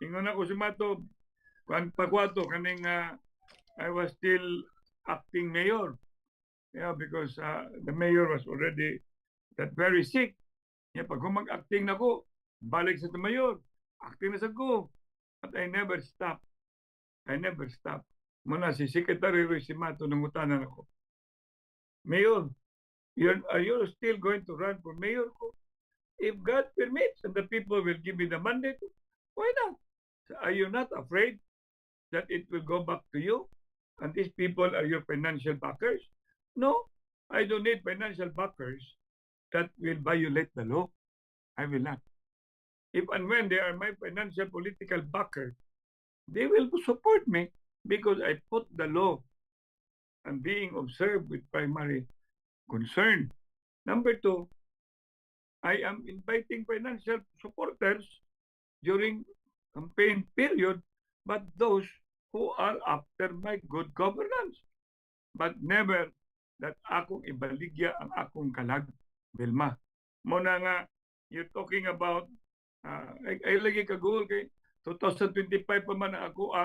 Ingon ako si Mato, pagwato, kaning I was still acting mayor. Yeah, because the mayor was already that very sick. Yeah, pag mag-acting na ko, balik sa mayor. Acting na sa ko. But I never stop. I never stop. Muna si Secretary Ruiz Simato nangutanan ako. Mayor, are you still going to run for mayor ko? If God permits and the people will give me the mandate, why not? So are you not afraid that it will go back to you? And these people are your financial backers? No, I don't need financial backers that will violate the law. I will not. If and when they are my financial political backers, they will support me because I put the law and being observed with primary concern. Number two, I am inviting financial supporters during campaign period, but those who are after my good governance. But never that akong ibaligya ang akong kalag, Vilma. Muna nga, you're talking about, ay lagi kagul kay 2025 pa man ako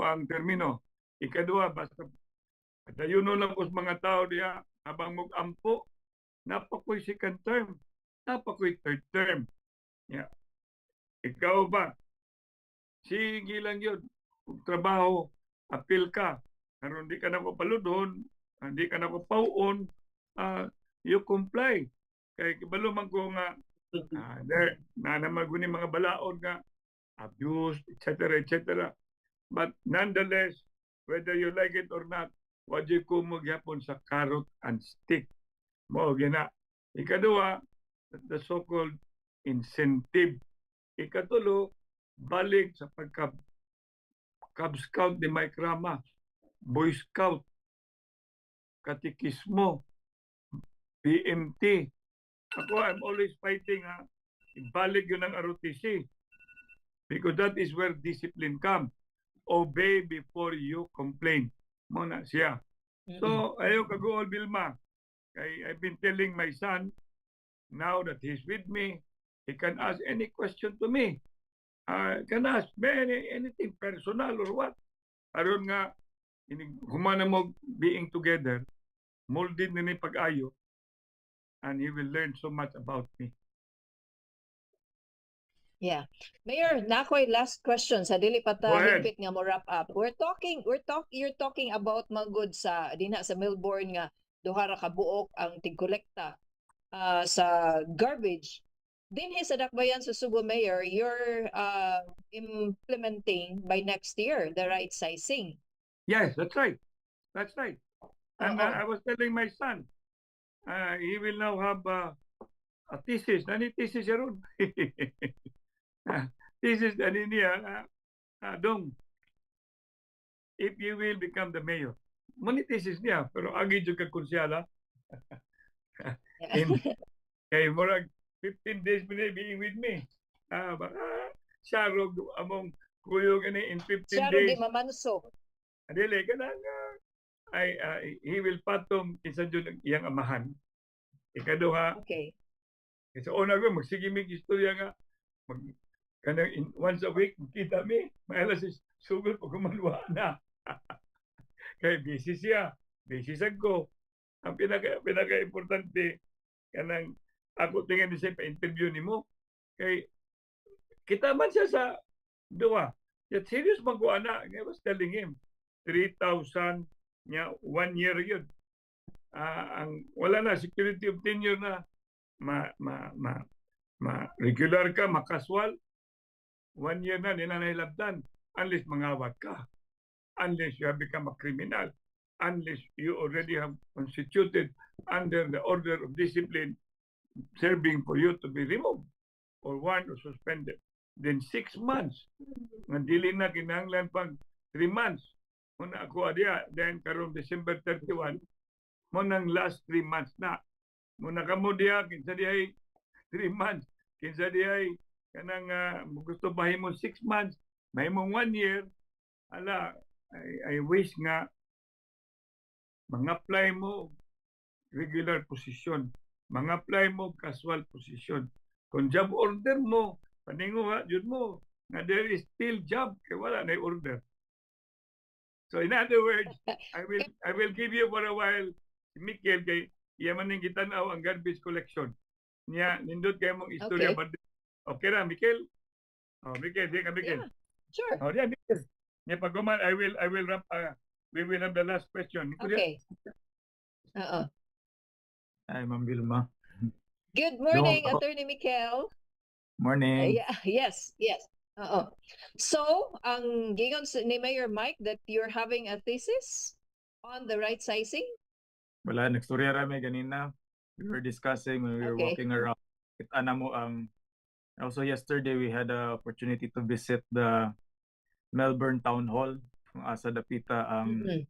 ang termino. Ikadua, basta dayuno lang ko sa mga tao diya, habang mag-ampo, napakoy second term, napakoy third term. Yeah. Ikaw ba? Sige lang yun. Kung trabaho, apil ka. Pero hindi ka na papaludon, hindi ka na papauon, you comply. Kaya kibalo man ko nga, na namaguni mga balaod nga, abuse, etc., etc. But nonetheless, whether you like it or not, wad you kumugyapon sa carrot and stick. Mo gina. Ikadua, the so-called incentive. Ikatulo, balik sa Cub Scout ni Mike Rama, Boy Scout, Katikismo, PMT. Ako, I'm always fighting ibalik yun ng ROTC because that is where discipline comes. Obey before you complain. Muna siya. So, ayaw kagool, Vilma. I've been telling my son, now that he's with me, he can ask any question to me. Can ask me anything personal or what. Aron nga, humana mo being together, molded na ni pag-ayo, and he will learn so much about me. Yeah. Mayor, nakoy last question sa dili pa ta Go ahead. higpit nga mo wrap up. You're talking about magud sa dinha sa Melbourne nga duha ra ka buok ang tigkolekta sa garbage. Dinhi sa Dakbayan sa Cebu, Mayor, you're implementing by next year the right sizing. Yes, that's right. That's right. And Oo. I was telling my son, he will now have a thesis. Nani thesis siya ron? Thesis ani niya, dong, if you will become the mayor. Mani thesis niya, pero agi jud ka konsyala. Kay murag 15 days mo na being with me. Siya rog among kuyo gani in 15 Siya ro di days. mamanso. Adili ka na he will patom kinsa jud iyang amahan. Ikaduha, Okay. sa una ko magsige mig istorya nga kanang once a week kita mi maalas sugod ko kumalwa na. Kay busy siya, busy sad ko. Ang pinaka importante kanang ako tingin siya pa interview nimo kay kita man siya sa duwa. Yet serious man ko ana, I was telling him 3,000 nya 1 year yun. Ang wala na security of tenure na regular ka, makaswal, 1 year na nila nahilabdan unless mangawat ka, unless you have become a criminal, unless you already have constituted under the order of discipline serving for you to be removed or warned or suspended. Then 6 months. Nga dili na kinahanglan pag 3 months. Muna ako adiya, then karong December 31, mo nang last 3 months na. Muna ka mo diya, kinsa diya 3 months. Kinsa diya kanang gusto mahimong 6 months, mahimong 1 year. Ala, I wish nga mag-apply mo regular position. Mag-apply mo casual position. Kung job order mo, paninguha yun mo nga there is still job kay wala na order. So in other words, I will give you for a while si Mikel kay iya man ning gitanaw ang garbage collection. Niya nindot kay mong istorya Okay. okay ra Mikel? Oh Mikel, di ka Mikel. Yeah. Sure. Oh yeah, Mikel. Niya pagkuman I will wrap we will have the last question. Okay. Oo. Ay, Ma'am Vilma. Good morning, No. Attorney Mikel. Morning. Yeah, yes. Oo. So, ang gingon ni Mayor Mike that you're having a thesis on the right sizing? Wala, nagstorya rami ganina. We were discussing when we were Okay. walking around. Kita na mo also yesterday we had the opportunity to visit the Melbourne Town Hall kung asa dapita Mhm.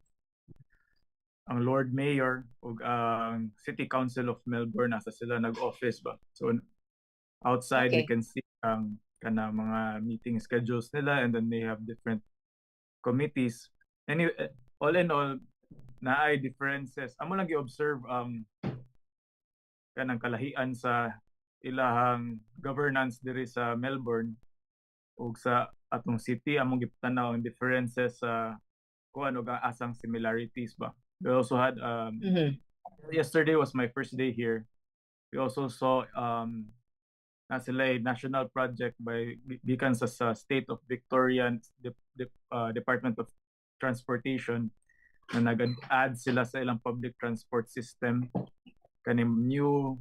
ang Lord Mayor ug ang City Council of Melbourne nasa sila nag-office ba. So outside Okay. you can see ang kana mga meeting schedules nila, and then they have different committees. Anyway, all in all, naay differences. Amo lang gi-observe kanang kalahian sa ilahang governance diri sa Melbourne ug sa atong city. Among gitanaw ang differences sa kung ano ga asang similarities ba. We also had Mhm. yesterday was my first day here. We also saw na sila national project by gikan sa State of Victoria Department of Transportation na nag-add sila sa ilang public transport system kaning new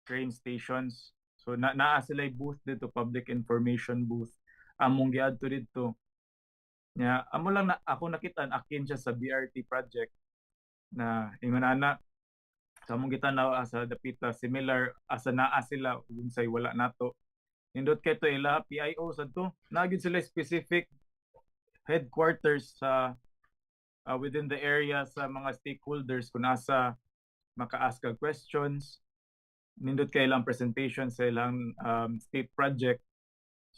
train stations. So naa sila booth dito, public information booth. Among giadto dito. Nya amo lang na ako nakitaan akin siya sa BRT project na ingon ana sa among gitanaw asa dapita similar asa naa sila unsay wala nato. Nindot kay to ila PIO sad to. Nagid sila specific headquarters sa within the area sa mga stakeholders kung asa maka-ask ka questions. Nindot kay ilang presentation sa ilang state project.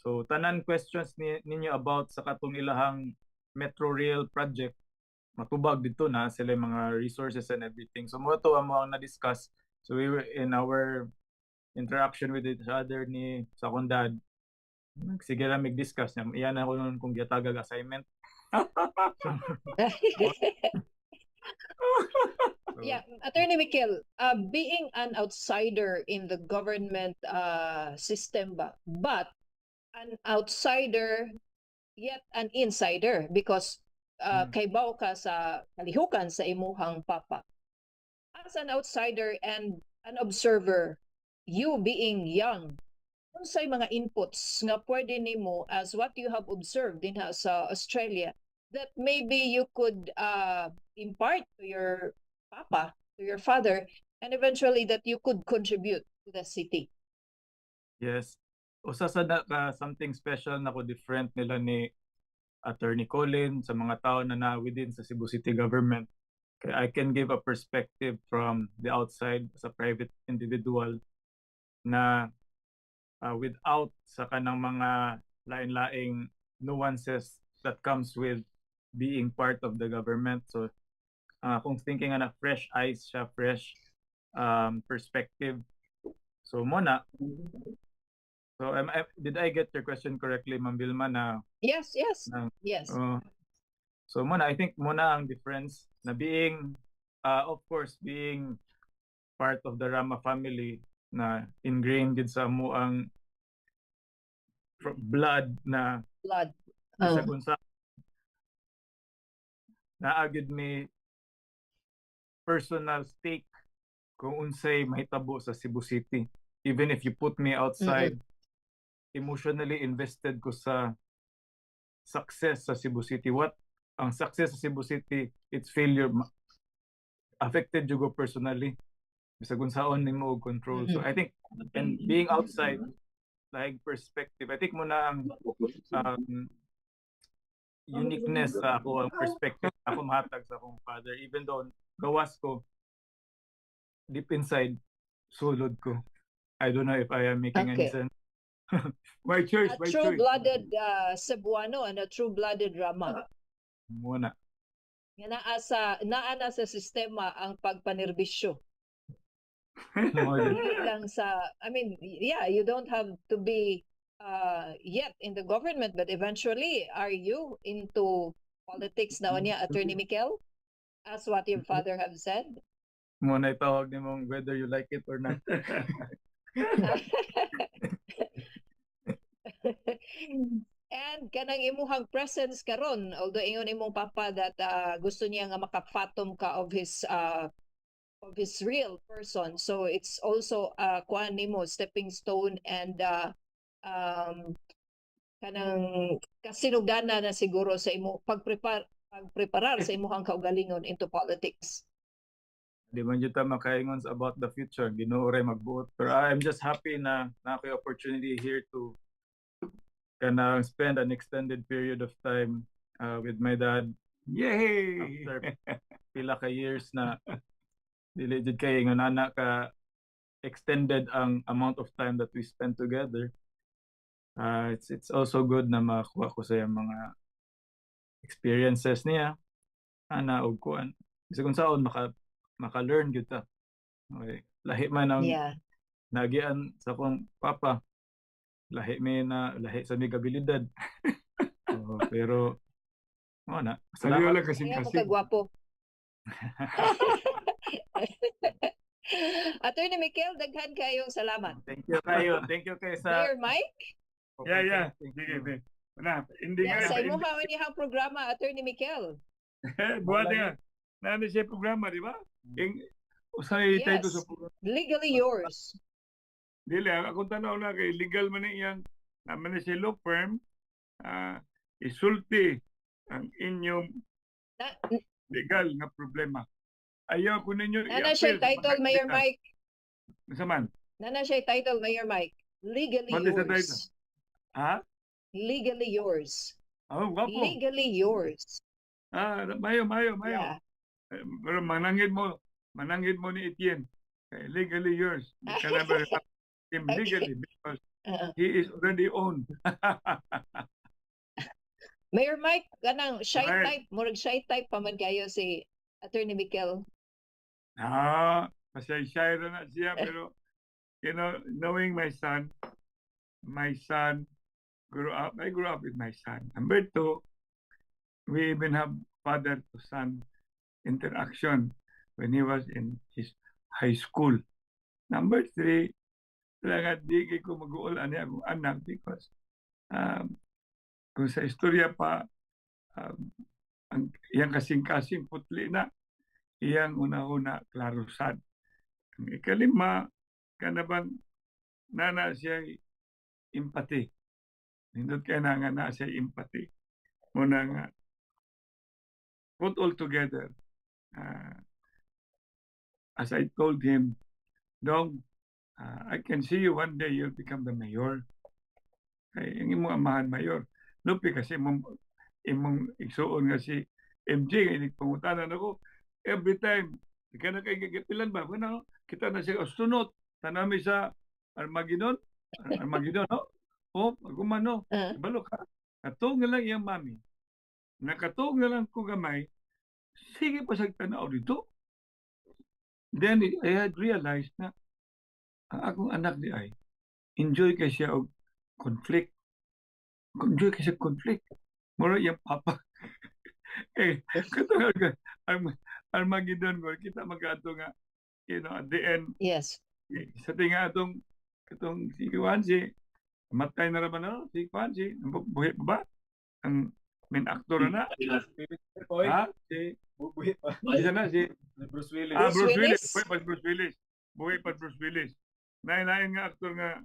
So tanan questions ninyo about sa katong ilahang Metro Rail project, matubag dito na sila mga resources and everything. So mo to ang na-discuss. So we were in our interaction with each other ni sa akong dad. Sige lang mag-discuss niya. Iyan ako nun kung giatagag assignment. So So, Yeah, Attorney Mikel, being an outsider in the government system ba, but an outsider yet an insider because kaybaw ka sa kalihukan sa imuhang papa. As an outsider and an observer, you being young, unsay mga inputs nga pwede nimo as what you have observed din sa Australia that maybe you could impart to your papa, to your father, and eventually that you could contribute to the city? yes. Usa sa something special na ko different nila ni Attorney Colin sa mga tao na within sa Cebu City government. Kaya I can give a perspective from the outside as a private individual na without sa kanang mga lain-laing nuances that comes with being part of the government. So kung thinking na fresh eyes siya, fresh perspective. So muna, so did I get your question correctly, Ma'am Vilma, na Yes, yes, yes. so muna, I think muna ang difference na being, of course, being part of the Rama family na ingrained gid sa mo ang blood na Blood. sa unsa naagid mi personal stake kung unsay mahitabo sa Cebu City. Even if you put me outside, emotionally invested ko sa success sa Cebu City. What ang success sa Cebu City, its failure affected you go personally. Bisag unsaon nimo og control. So I think, and being outside, like perspective, I think mo na ang uniqueness sa ako, ang perspective na ako mahatag sa akong father. Even though gawas ko, deep inside, sulod ko. I don't know if I am making any Okay. sense. By choice, A by choice. true-blooded Cebuano and a true-blooded Rama. Muna. Nga naa na sa sistema ang pagpanerbisyo. Hindi lang sa, I mean, yeah, you don't have to be yet in the government, but eventually, are you into politics na niya, Attorney Mikel? As what your father have said? Muna itawag ni mong whether you like it or not. And kanang imuhang presence karon, although ingon imong papa that gusto niya nga makafatom ka of his real person, so it's also kuan nimo stepping stone and kanang kasinugana na siguro sa imo pagpreparar sa imuhang kaugalingon into politics. Di man dito makaingon about the future. Ginoo ray magbuot. Pero I'm just happy na ako yung opportunity here to kana spend an extended period of time with my dad. Yay! After pila ka years na dili jud kay nga nana ka extended ang amount of time that we spend together. It's also good na makuha ko sa mga experiences niya ana og kuan. Bisag unsaon maka-learn gyud ta. Okay. Lahi man ang nagian sa akong papa. Lahi sa may kabilidad. Pero na. Salamat lang kasing Kaya kasing. kagwapo. Attorney Mikel, daghan kayong salamat. Thank you kayo. Thank you kay sa Mayor Mike? Yeah. Sige. Na, hindi Yeah, sa nga. imo hawin programa, Attorney Mikel. Buhat nga. Nami siya programa, di ba? Usay tayo Yes. sa programa. Legally yours. Dili, akong tanaw na kay legal man iyang naman na siya law firm, isulti ang inyong legal nga problema. Ayaw ko ninyo Nana siya title, Mayor Mike. Saman? Nana siya title, Mayor Mike. Legally What is the title? yours. Ha? Legally yours. Oh, wapo. Legally yours. Mayo. Yeah. Pero manangin mo ni Etienne. Legally yours. You can never have him legally because he is already owned. Mayor Mike, kanang shy Right. type, murag shy type pa man kayo si Attorney Mikel. Masay-shy na siya pero knowing my son I grew up with my son. Number two, we even have father to son interaction. when he was in his high school. Number 3, talaga di kay ko mag-uulan niya akong anak because kung sa istorya pa, ang iyang kasing-kasing putli na, iyang una-una klarusan. Ang ikalima, kanabang nana siya empathy. Nindot kaya na siya empathy. Muna nga, put all together. As I told him, Dong, I can see you one day you'll become the mayor. Kaya yung imong amahan mayor. Lupi kasi imong igsuon nga si MJ, nga pangutanan ako, every time, ika na kayo gagatilan ba? Bueno, kita na siya sunod, tanami sa Armageddon, no? O, agumano, balo ka. Katong nga lang iyang mami. Nakatong nga lang ko gamay, sige pa sa tanaw dito. Then I had realized na ang akong anak di ay enjoy kay siya og conflict. Enjoy kay siya conflict. Mura yung papa. Katong Armageddon ko, kita mag-ato nga, at the end, Yes. sa tinga atong si Kwanzi, matay na raman na, si Kwanzi, buhay pa ba? Ang main actor na. Ha? Bubuhi pa. Isa na si Bruce Willis. Bruce Willis. Willis. Buhay pa Bruce Willis. Nain nga actor nga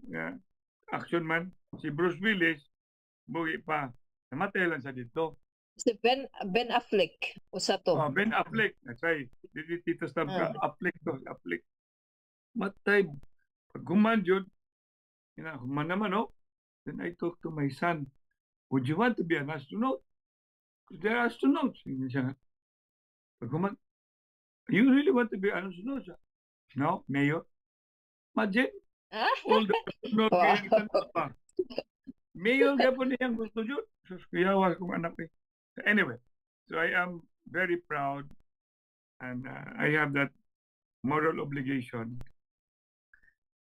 action man. Si Bruce Willis, buhay pa. Namatay lang sa dito. Si Ben Affleck. Usa to. Ben Affleck. That's right. Dito stab ka. Affleck. Matay. Pag human yun, human naman, no? Then I talked to my son, would you want to be an astronaut? They're astronauts. Siya nga. Pag human, you really want to be an astronaut? No, mayor. Imagine, all the astronauts kaya kita pa. Mayor ka po niyang gusto yun. Kuyawa kong anak eh. Anyway, so I am very proud and I have that moral obligation.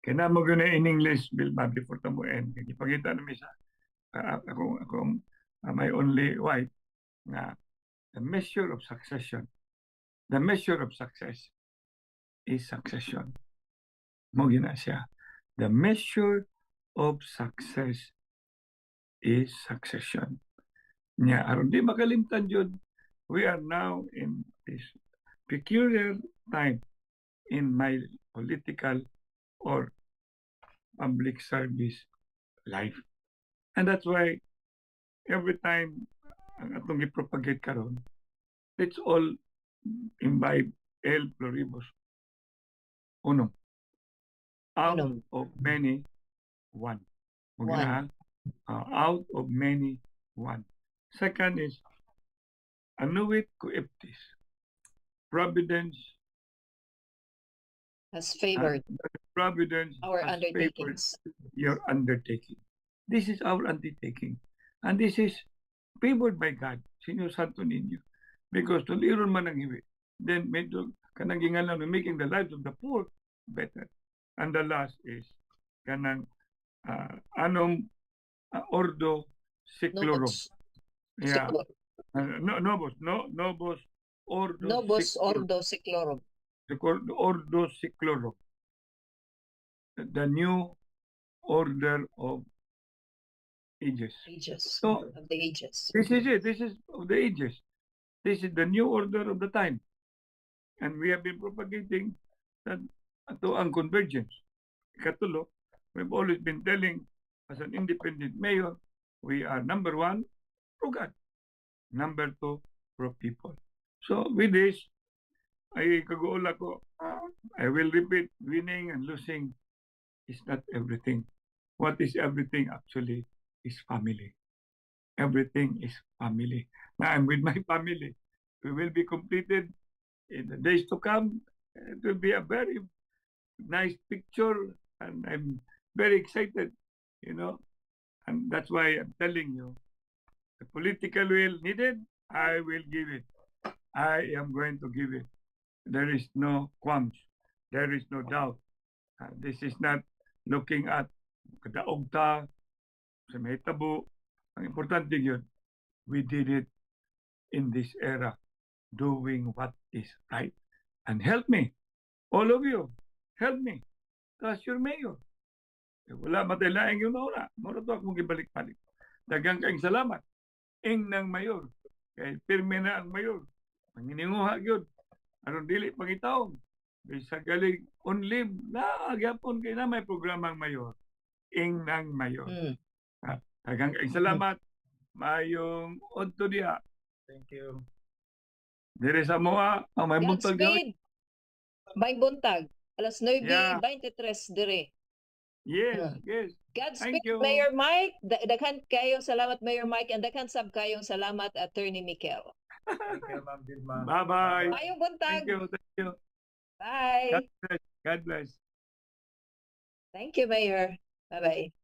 Kaya mo guna in English, Bill, before tamo end. Ipagita namin sa akong my only wife na the measure of success is succession. Mo gina siya. The measure of success is succession. Nya aron di makalimtan jud, we are now in this peculiar time in my political or public service life. And that's why every time ang atong gipropagate karon, let's all imbibe El Pluribus Unum. Out of many, one. Out of many, one. Second is annuit coeptis. Providence Has favored Providence our has undertakings. favored your undertaking. This is our undertaking. And this is favored by God. Senior Santo Niño. Because to liron man ang hiwi, then medyo kanang gingalan na making the lives of the poor better. And the last is kanang anong ordo seclorum. Yeah. Novus ordo seclorum. Ordo seclorum. The new order of ages. So, of the ages. This is it. This is of the ages. This is the new order of the time. And we have been propagating that ito ang convergence. Ikatulo, we've always been telling as an independent mayor, we are number 1, pro God. Number 2, pro people. So with this, ay kaguula ko, I will repeat, winning and losing is not everything. What is everything actually is family. Everything is family. Now I'm with my family. We will be completed in the days to come. It will be a very nice picture and I'm very excited, and that's why I'm telling you, the political will needed, I will give it. I am going to give it. There is no qualms. There is no doubt. This is not looking at kadaog ta sa may tabo. Ang importante yun, we did it in this era, doing what is right. And help me. All of you, help me. Trust your mayor. Wala matalaing yun na una. Muna to akong gibalik-balik. Dagang kaing salamat. Nang mayor. Kay pirme na ang mayor. Pangininguha yun. Aron dili pangitaon. Sa galing only na agyapon kay na may programang mayor. Nang mayor. Dagang kaing salamat. Mayong odto diha. Thank you. Dire sa moa, may buntag gawin. Godspeed. May buntag. Alas 9:23 Yeah. dire. Yes, yes. Godspeed, Thank you. Mayor Mike. Daghan kayong salamat, Mayor Mike, and daghan sab kayong salamat, Attorney Mikel. Thank you, Ma'am Vilma. Bye-bye. Mayong buntag. Thank you. Thank you. Bye. God bless. God bless. Thank you, Mayor. Bye-bye.